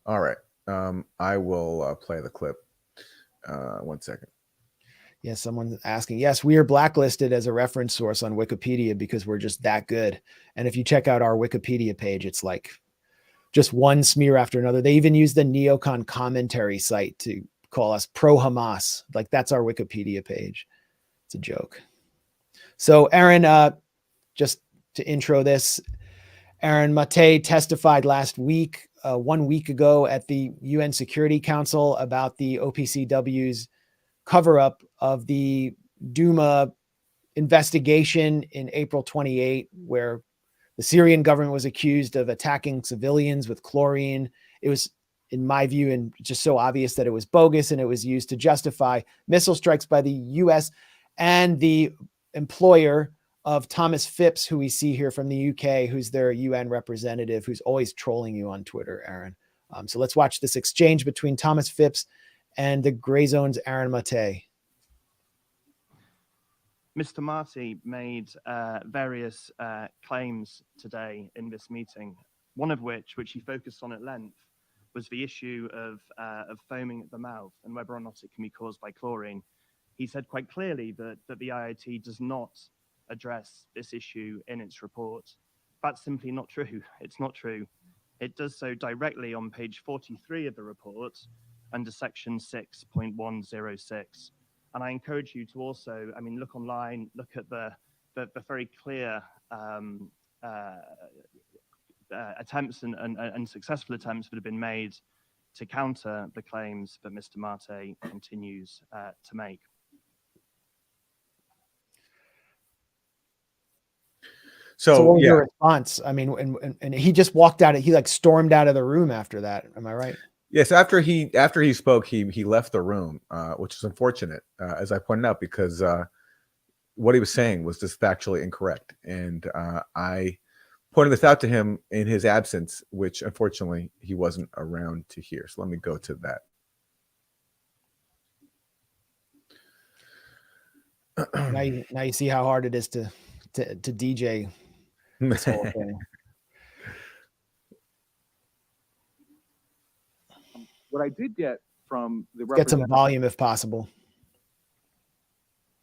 All right. I will play the clip. 1 second. Yeah, someone's asking. Yes, we are blacklisted as a reference source on Wikipedia because we're just that good. And if you check out our Wikipedia page, it's like just one smear after another. They even use the neocon commentary site to call us pro-Hamas. Like, that's our Wikipedia page. It's a joke. So Aaron, just to intro this, Aaron Mate testified last week, 1 week ago at the UN Security Council about the OPCW's cover-up of the Duma investigation in April 28, where the Syrian government was accused of attacking civilians with chlorine. It was, in my view, and just so obvious that it was bogus, and it was used to justify missile strikes by the US and the employer of Thomas Phipps, who we see here from the UK, who's their UN representative, who's always trolling you on Twitter, Aaron. So let's watch this exchange between Thomas Phipps and the Grayzone's Aaron Mate. Mr. Marty made various claims today in this meeting, one of which he focused on at length, was the issue of foaming at the mouth and whether or not it can be caused by chlorine. He said quite clearly that the IIT does not address this issue in its report. That's simply not true. It's not true. It does so directly on page 43 of the report under section 6.106. And I encourage you to also, look online, look at the very clear attempts and successful attempts that have been made to counter the claims that Mr. Mate continues to make. So what was your response? I mean, and he just walked out. He like stormed out of the room after that. Am I right? Yes. After he spoke, he left the room, which is unfortunate, as I pointed out, because what he was saying was just factually incorrect, and I pointed this out to him in his absence, which unfortunately he wasn't around to hear. So let me go to that. Now you see how hard it is to DJ this whole thing. What I did get from the get some volume if possible.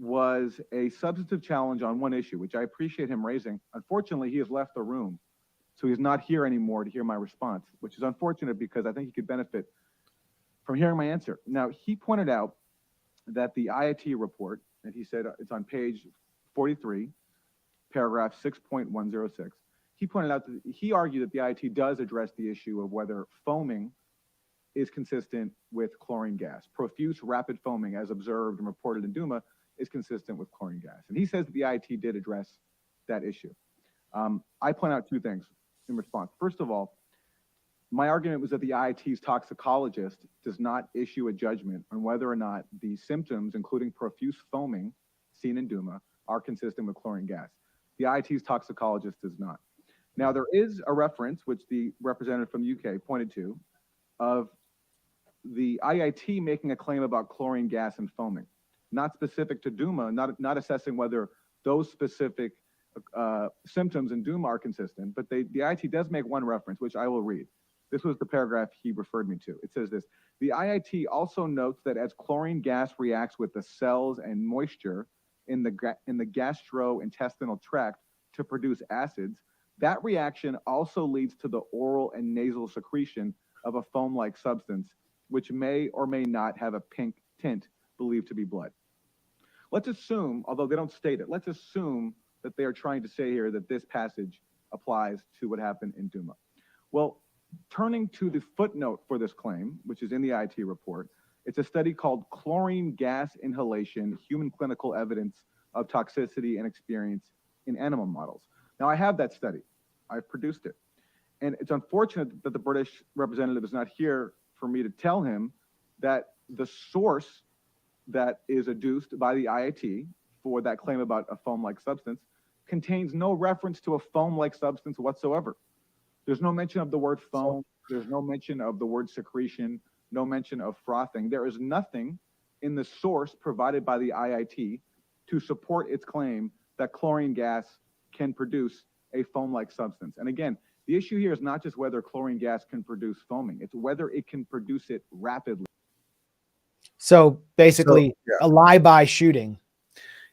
was a substantive challenge on one issue, which I appreciate him raising. Unfortunately, he has left the room, so he's not here anymore to hear my response, which is unfortunate because I think he could benefit from hearing my answer. Now, he pointed out that the IIT report, and he said it's on page 43, paragraph 6.106. He pointed out that he argued that the IIT does address the issue of whether foaming is consistent with chlorine gas. Profuse rapid foaming, as observed and reported in Douma, is consistent with chlorine gas. And he says that the IIT did address that issue. I point out two things in response. First of all, my argument was that the IIT's toxicologist does not issue a judgment on whether or not the symptoms, including profuse foaming seen in Douma, are consistent with chlorine gas. The IIT's toxicologist does not. Now, there is a reference, which the representative from the UK pointed to, of the IIT making a claim about chlorine gas and foaming, not specific to Douma, not assessing whether those specific symptoms in Douma are consistent, but the IIT does make one reference, which I will read. This was the paragraph he referred me to. It says this: the IIT also notes that as chlorine gas reacts with the cells and moisture in the gastrointestinal tract to produce acids, that reaction also leads to the oral and nasal secretion of a foam-like substance, which may or may not have a pink tint believed to be blood. Let's assume, although they don't state it, let's assume that they are trying to say here that this passage applies to what happened in Douma. Well, turning to the footnote for this claim, which is in the IIT report, it's a study called Chlorine Gas Inhalation, Human Clinical Evidence of Toxicity and Experience in Animal Models. Now, I have that study. I've produced it. And it's unfortunate that the British representative is not here for me to tell him that the source that is adduced by the IIT for that claim about a foam-like substance contains no reference to a foam-like substance whatsoever. There's no mention of the word foam. There's no mention of the word secretion, no mention of frothing. There is nothing in the source provided by the IIT to support its claim that chlorine gas can produce a foam-like substance. And again, the issue here is not just whether chlorine gas can produce foaming, it's whether it can produce it rapidly. So basically a lie-by shooting.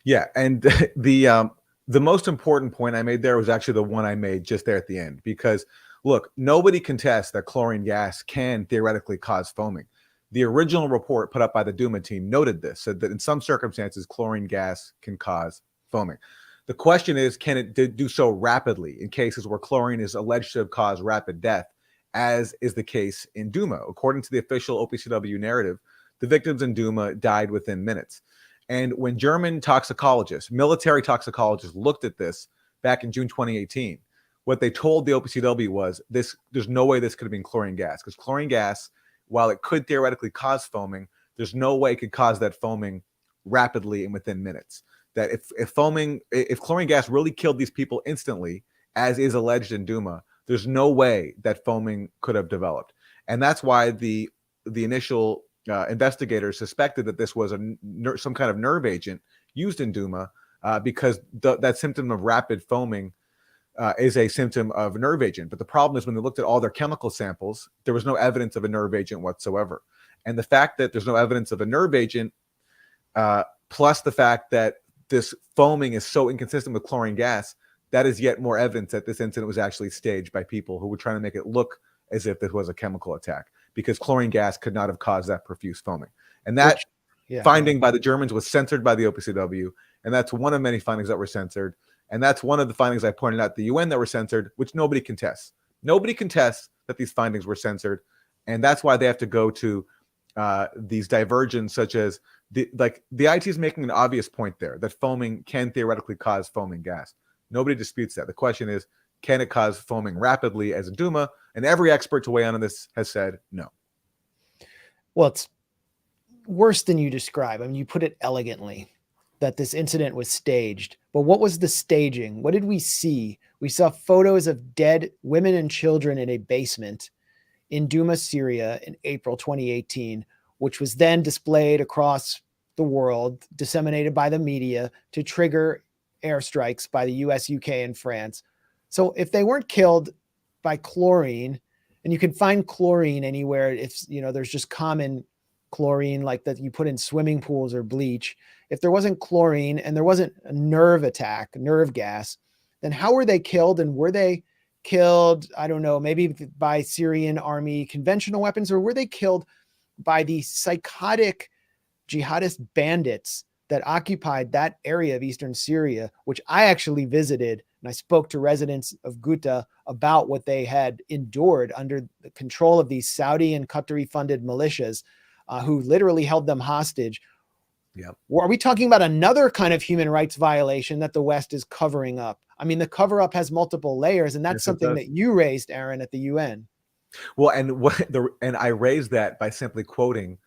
Yeah, and the most important point I made there was actually the one I made just there at the end, because look, nobody contests that chlorine gas can theoretically cause foaming. The original report put up by the Douma team noted this, said that in some circumstances, chlorine gas can cause foaming. The question is, can it do so rapidly in cases where chlorine is alleged to have caused rapid death, as is the case in Douma? According to the official OPCW narrative, the victims in Douma died within minutes. And when German toxicologists, military toxicologists, looked at this back in June 2018, what they told the OPCW was there's no way this could have been chlorine gas, because chlorine gas, while it could theoretically cause foaming, there's no way it could cause that foaming rapidly and within minutes. That if chlorine gas really killed these people instantly, as is alleged in Douma, there's no way that foaming could have developed. And that's why the initial investigators suspected that this was some kind of nerve agent used in Douma, because that symptom of rapid foaming is a symptom of a nerve agent. But the problem is when they looked at all their chemical samples, there was no evidence of a nerve agent whatsoever. And the fact that there's no evidence of a nerve agent, plus the fact that this foaming is so inconsistent with chlorine gas, that is yet more evidence that this incident was actually staged by people who were trying to make it look as if this was a chemical attack, because chlorine gas could not have caused that profuse foaming. And that finding by the Germans was censored by the OPCW, and that's one of many findings that were censored. And that's one of the findings I pointed out at the UN that were censored, which nobody contests. Nobody contests that these findings were censored, and that's why they have to go to these diversions, such as the IT is making an obvious point there that foaming can theoretically cause foaming gas. Nobody disputes that. The question is, can it cause foaming rapidly as in Douma? And every expert to weigh in on this has said no. Well, it's worse than you describe. I mean, you put it elegantly that this incident was staged. But what was the staging? What did we see? We saw photos of dead women and children in a basement in Douma, Syria in April 2018, which was then displayed across the world, disseminated by the media to trigger airstrikes by the US, UK, and France. So if they weren't killed by chlorine, and you can find chlorine anywhere, if there's just common chlorine like that you put in swimming pools or bleach, if there wasn't chlorine and there wasn't a nerve gas, then how were they killed? And were they killed, I don't know, maybe by Syrian army conventional weapons, or were they killed by the psychotic jihadist bandits that occupied that area of eastern Syria, which I actually visited, and I spoke to residents of Ghouta about what they had endured under the control of these Saudi and Qatari funded militias who literally held them hostage. Yep. Are we talking about another kind of human rights violation that the West is covering up? I mean, the cover up has multiple layers, and that's Yes, it something does. that you raised, Aaron, at the UN. Well, and I raised that by simply quoting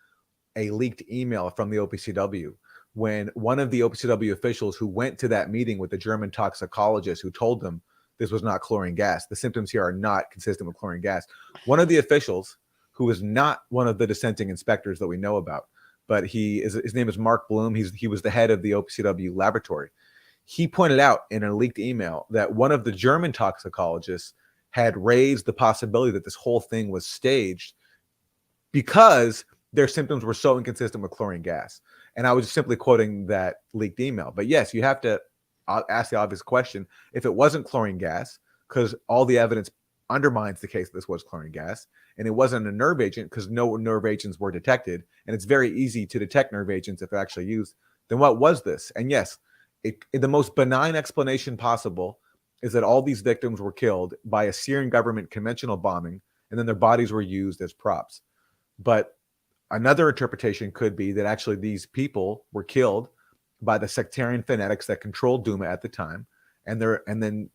a leaked email from the OPCW when one of the OPCW officials who went to that meeting with the German toxicologist who told them this was not chlorine gas. The symptoms here are not consistent with chlorine gas. One of the officials, who is not one of the dissenting inspectors that we know about, but his name is Mark Bloom. He was the head of the OPCW laboratory. He pointed out in a leaked email that one of the German toxicologists had raised the possibility that this whole thing was staged because their symptoms were so inconsistent with chlorine gas. And I was just simply quoting that leaked email. But yes, you have to ask the obvious question. If it wasn't chlorine gas, because all the evidence undermines the case that this was chlorine gas, and it wasn't a nerve agent because no nerve agents were detected, and it's very easy to detect nerve agents if they're actually used, then what was this? And yes, the most benign explanation possible is that all these victims were killed by a Syrian government conventional bombing, and then their bodies were used as props. But another interpretation could be that actually these people were killed by the sectarian fanatics that controlled Douma at the time, and then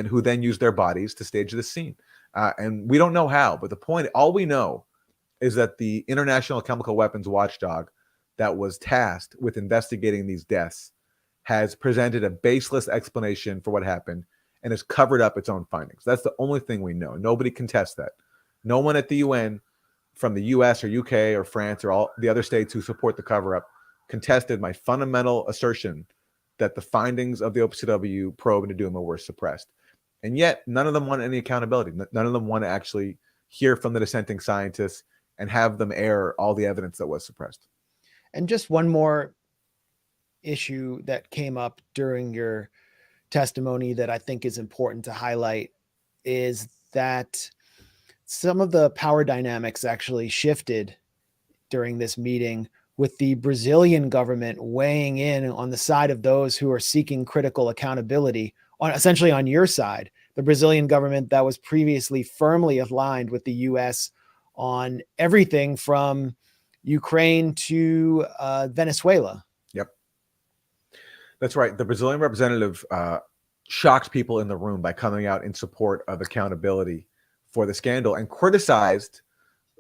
who then used their bodies to stage the scene. And we don't know how, but all we know is that the International Chemical Weapons Watchdog that was tasked with investigating these deaths has presented a baseless explanation for what happened and has covered up its own findings. That's the only thing we know. Nobody contests that. No one at the UN from the US or UK or France or all the other states who support the cover-up contested my fundamental assertion that the findings of the OPCW probe into Douma were suppressed. And yet, none of them want any accountability. None of them want to actually hear from the dissenting scientists and have them air all the evidence that was suppressed. And just one more issue that came up during your testimony that I think is important to highlight is that some of the power dynamics actually shifted during this meeting, with the Brazilian government weighing in on the side of those who are seeking critical accountability, essentially on your side. The Brazilian government that was previously firmly aligned with the US on everything from Ukraine to Venezuela. Yep. That's right. The Brazilian representative shocked people in the room by coming out in support of accountability for the scandal and criticized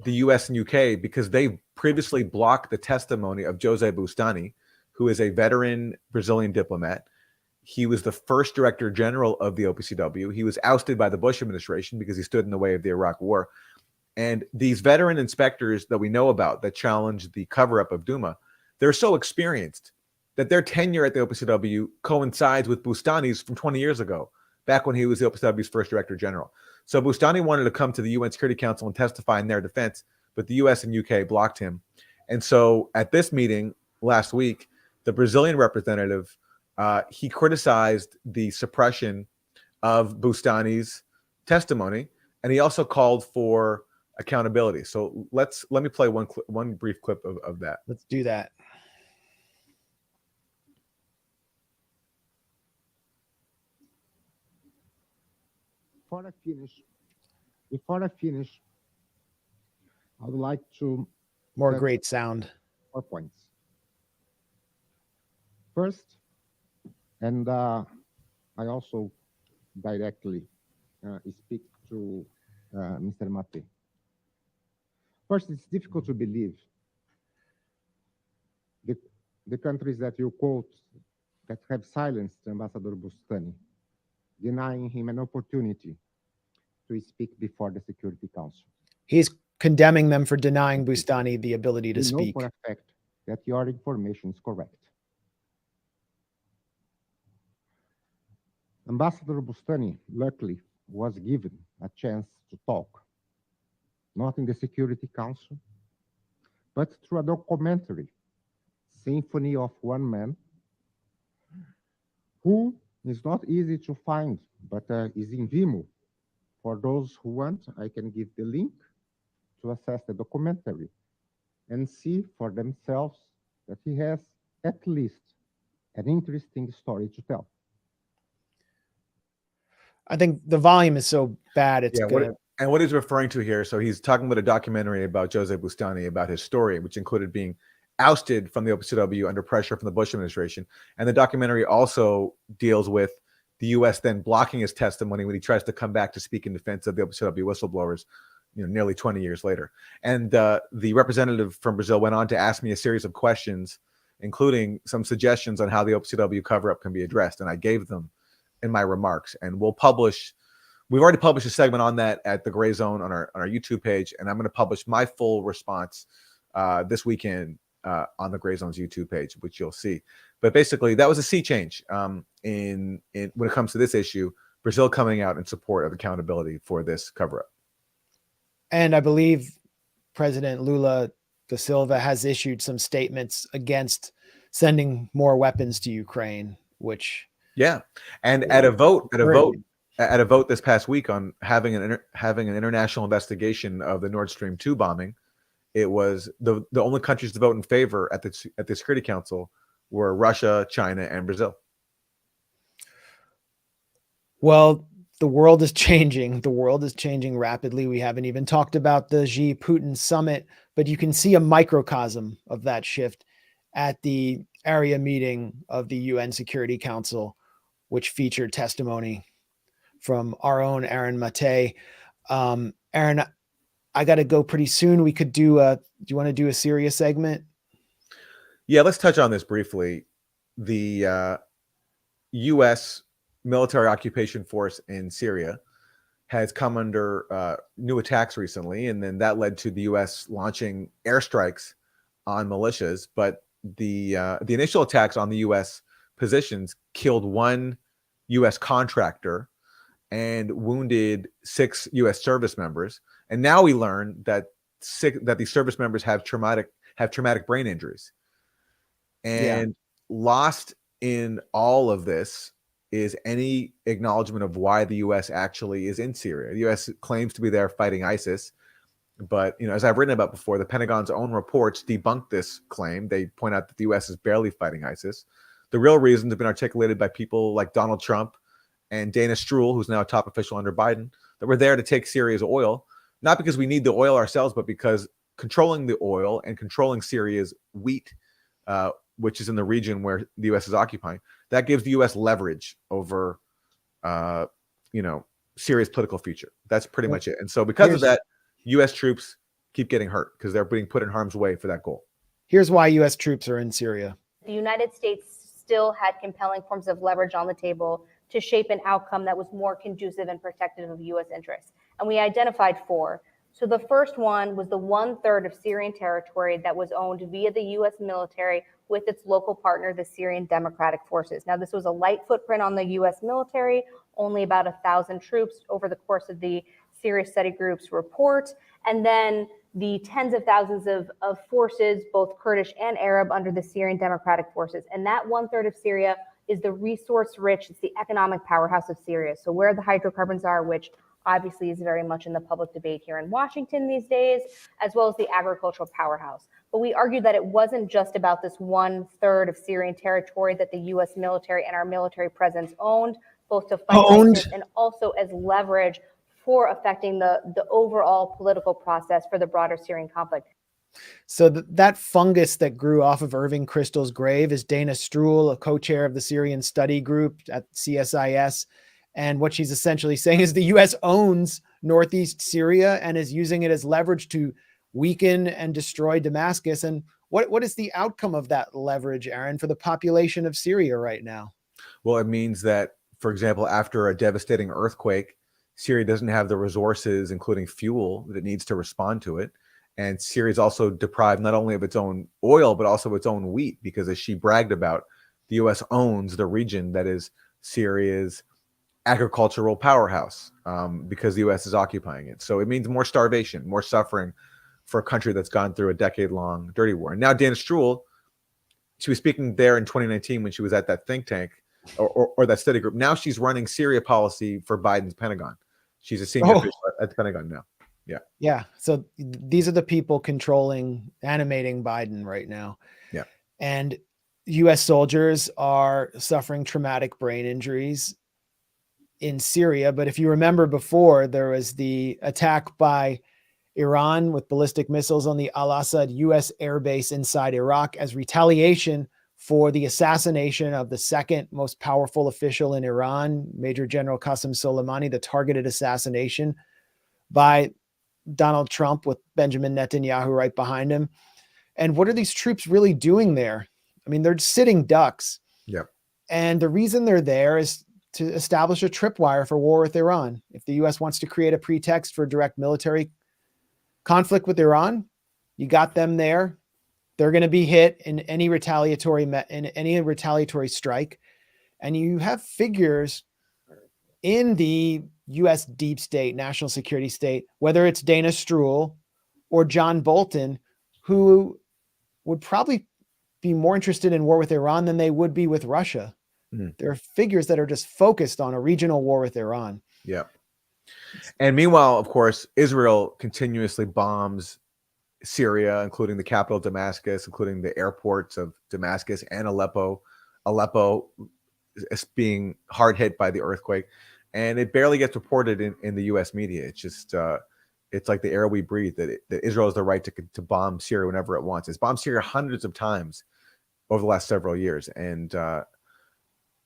the US and UK because they previously blocked the testimony of Jose Bustani, who is a veteran Brazilian diplomat. He was the first director general of the OPCW. He was ousted by the Bush administration because he stood in the way of the Iraq War. And these veteran inspectors that we know about that challenged the cover-up of Douma, they're so experienced that their tenure at the OPCW coincides with Bustani's from 20 years ago, back when he was the OPCW's first director general. So Bustani wanted to come to the UN Security Council and testify in their defense, but the US and UK blocked him. And so at this meeting last week, the Brazilian representative, he criticized the suppression of Bustani's testimony, and he also called for accountability. So let me play one brief clip of that. Let's do that. Before I finish, I would like to more great sound. 4 points. First, and I also directly speak to Mr. Mate. First, it's difficult to believe the countries that you quote that have silenced Ambassador Bustani, denying him an opportunity to speak before the Security Council. He's condemning them for denying Bustani the ability to speak. We know for a fact that your information is correct. Ambassador Bustani, luckily, was given a chance to talk, not in the Security Council, but through a documentary, Symphony of One Man, who is not easy to find, but is in Vimeo. For those who want, I can give the link to access the documentary and see for themselves that he has at least an interesting story to tell. I think the volume is so bad. It's Yeah, gonna. what he's referring to here, so he's talking about a documentary about Jose Bustani, about his story, which included being ousted from the OPCW under pressure from the Bush administration. And the documentary also deals with the U.S. then blocking his testimony when he tries to come back to speak in defense of the OPCW whistleblowers, nearly 20 years later. And the representative from Brazil went on to ask me a series of questions, including some suggestions on how the OPCW cover-up can be addressed. And I gave them in my remarks. And we've already published a segment on that at the Grayzone on our YouTube page. And I'm going to publish my full response this weekend on the Grayzone's YouTube page, which you'll see. But basically, that was a sea change in when it comes to this issue, Brazil coming out in support of accountability for this cover-up. And I believe President Lula da Silva has issued some statements against sending more weapons to Ukraine, which and at a vote this past week on having an international investigation of the Nord Stream 2 bombing, it was the only countries to vote in favor at the Security Council were Russia, China, and Brazil. Well, the world is changing. The world is changing rapidly. We haven't even talked about the Xi Putin summit, but you can see a microcosm of that shift at the area meeting of the UN Security Council, which featured testimony from our own Aaron Mate. Aaron, I got to go pretty soon. We could do you want to do a Syria segment? Yeah, let's touch on this briefly. The U.S. military occupation force in Syria has come under new attacks recently, and then that led to the U.S. launching airstrikes on militias. But the initial attacks on the U.S. positions killed one U.S. contractor and wounded 6 U.S. service members. And now we learn that these service members have traumatic brain injuries. And lost in all of this is any acknowledgement of why the U.S. actually is in Syria. The U.S. claims to be there fighting ISIS, but as I've written about before, the Pentagon's own reports debunk this claim. They point out that the U.S. is barely fighting ISIS. The real reasons have been articulated by people like Donald Trump and Dana Stroul, who's now a top official under Biden, that we're there to take Syria's oil, not because we need the oil ourselves, but because controlling the oil and controlling Syria's wheat, which is in the region where the U.S. is occupying, that gives the U.S. leverage over, Syria's political future. That's pretty much it. And so because of that, U.S. troops keep getting hurt because they're being put in harm's way for that goal. Here's why U.S. troops are in Syria. The United States still had compelling forms of leverage on the table to shape an outcome that was more conducive and protective of U.S. interests. And we identified 4. So the first one was the 1/3 of Syrian territory that was owned via the U.S. military with its local partner, the Syrian Democratic Forces. Now, this was a light footprint on the U.S. military, only about 1,000 troops over the course of the Syria Study Group's report. And then the tens of thousands of forces, both Kurdish and Arab, under the Syrian Democratic Forces. And that 1/3 of Syria is the resource-rich, it's the economic powerhouse of Syria. So where the hydrocarbons are, which obviously is very much in the public debate here in Washington these days, as well as the agricultural powerhouse. But we argued that it wasn't just about this 1/3 of Syrian territory that the U.S. military and our military presence owned, both to fight ISIS and also as leverage for affecting the overall political process for the broader Syrian conflict. So that fungus that grew off of Irving Kristol's grave is Dana Stroul, a co-chair of the Syrian Study Group at CSIS. And what she's essentially saying is the U.S. owns northeast Syria and is using it as leverage to weaken and destroy Damascus. And what is the outcome of that leverage, Aaron, for the population of Syria right now? Well, it means that, for example, after a devastating earthquake, Syria doesn't have the resources, including fuel, that it needs to respond to it. And Syria is also deprived not only of its own oil, but also its own wheat, because as she bragged about, the U.S. owns the region that is Syria's agricultural powerhouse, because the U.S. is occupying it. So it means more starvation, more suffering for a country that's gone through a decade-long dirty war. And now Dana Stroul, she was speaking there in 2019 when she was at that think tank or that study group. Now she's running Syria policy for Biden's Pentagon. She's a senior official at the Pentagon now. Yeah. Yeah. So these are the people animating Biden right now. Yeah. And U.S. soldiers are suffering traumatic brain injuries in Syria. But if you remember before, there was the attack by Iran with ballistic missiles on the Al-Assad U.S. airbase inside Iraq as retaliation for the assassination of the second most powerful official in Iran, Major General Qasem Soleimani, the targeted assassination by Donald Trump with Benjamin Netanyahu right behind him. And what are these troops really doing there? I mean, they're sitting ducks. Yep. And the reason they're there is to establish a tripwire for war with Iran. If the U.S. wants to create a pretext for direct military conflict with Iran, you got them there. They're going to be hit in any retaliatory strike. And you have figures in the U.S. deep state, national security state, whether it's Dana Stroul or John Bolton, who would probably be more interested in war with Iran than they would be with Russia. There are figures that are just focused on a regional war with Iran. Yeah. And meanwhile, of course, Israel continuously bombs Syria, including the capital Damascus, including the airports of Damascus and Aleppo. Aleppo is being hard hit by the earthquake, and it barely gets reported in the U.S. media. It's just it's like the air we breathe, that Israel has the right to bomb Syria whenever it wants. It's bombed Syria hundreds of times over the last several years, and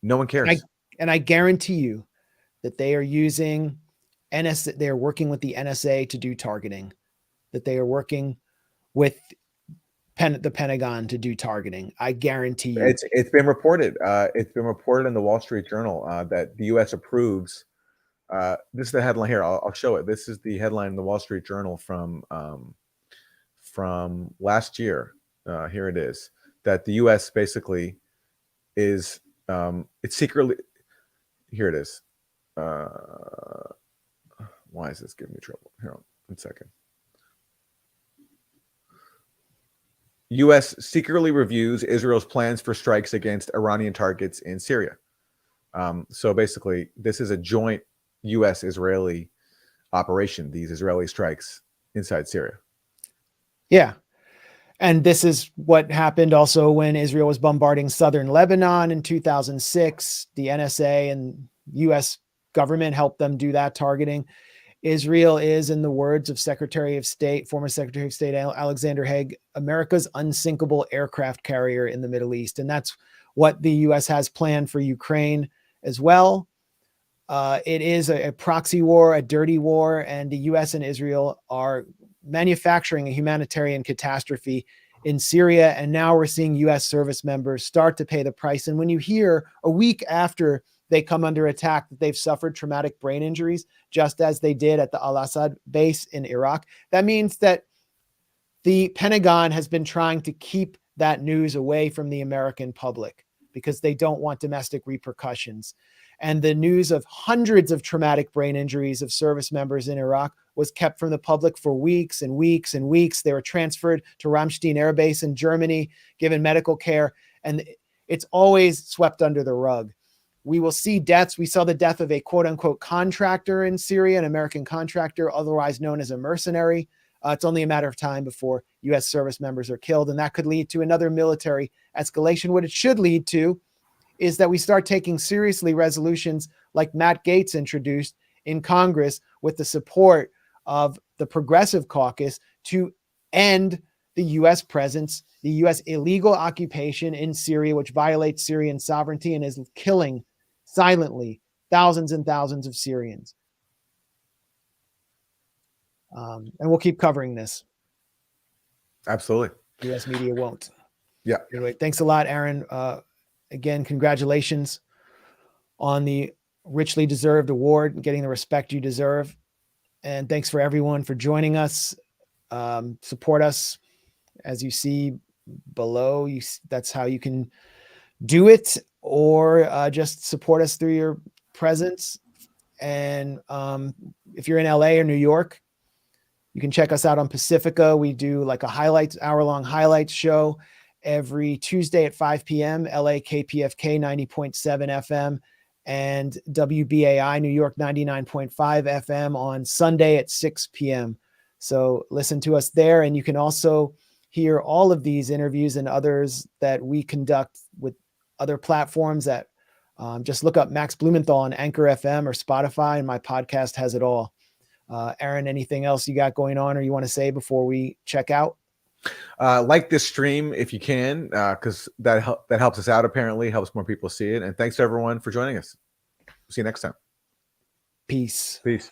no one cares. And I guarantee you that they are using NSA. They are working with the NSA to do targeting. That they are working with the Pentagon to do targeting. I guarantee you. It's been reported. It's been reported in the Wall Street Journal that the U.S. approves. This is the headline here. I'll show it. This is the headline in the Wall Street Journal from last year. Here it is. That the U.S. basically is it's secretly. Here it is. Why is this giving me trouble? Here, 1 second. U.S. secretly reviews Israel's plans for strikes against Iranian targets in Syria. So basically, this is a joint U.S.-Israeli operation, these Israeli strikes inside Syria. Yeah. And this is what happened also when Israel was bombarding southern Lebanon in 2006. The NSA and U.S. government helped them do that targeting. Israel is, in the words of former Secretary of State Alexander Haig, America's unsinkable aircraft carrier in the Middle East. And that's what the U.S. has planned for Ukraine as well. It is a proxy war, a dirty war, and the U.S. and Israel are manufacturing a humanitarian catastrophe in Syria. And now we're seeing U.S. service members start to pay the price. And when you hear a week after they come under attack that they've suffered traumatic brain injuries, just as they did at the Al-Assad base in Iraq, that means that the Pentagon has been trying to keep that news away from the American public because they don't want domestic repercussions. And the news of hundreds of traumatic brain injuries of service members in Iraq was kept from the public for weeks and weeks and weeks. They were transferred to Ramstein Air Base in Germany, given medical care, and it's always swept under the rug. We will see deaths. We saw the death of a quote unquote contractor in Syria, an American contractor, otherwise known as a mercenary. It's only a matter of time before U.S. service members are killed, and that could lead to another military escalation. What it should lead to is that we start taking seriously resolutions like Matt Gaetz introduced in Congress with the support of the Progressive Caucus to end the U.S. presence, the U.S. illegal occupation in Syria, which violates Syrian sovereignty and is killing silently thousands and thousands of Syrians. And we'll keep covering this. Absolutely. U.S. media won't. Yeah. Anyway, thanks a lot, Aaron. Again, congratulations on the richly deserved award and getting the respect you deserve. And thanks for everyone for joining us. Support us as you see below. That's how you can do it, or just support us through your presence. And if you're in LA or New York, You can check us out on Pacifica. We do like a hour-long highlights show every Tuesday at 5 p.m. LA KPFK 90.7 FM and WBAI New York 99.5 FM on Sunday at 6 p.m. So listen to us there. And you can also hear all of these interviews and others that we conduct with other platforms that just look up Max Blumenthal on Anchor FM or Spotify, and my podcast has it all. Aaron, anything else you got going on or you want to say before we check out? Like this stream if you can, because that helps us out, apparently, helps more people see it. And thanks to everyone for joining us. See you next time. Peace. Peace.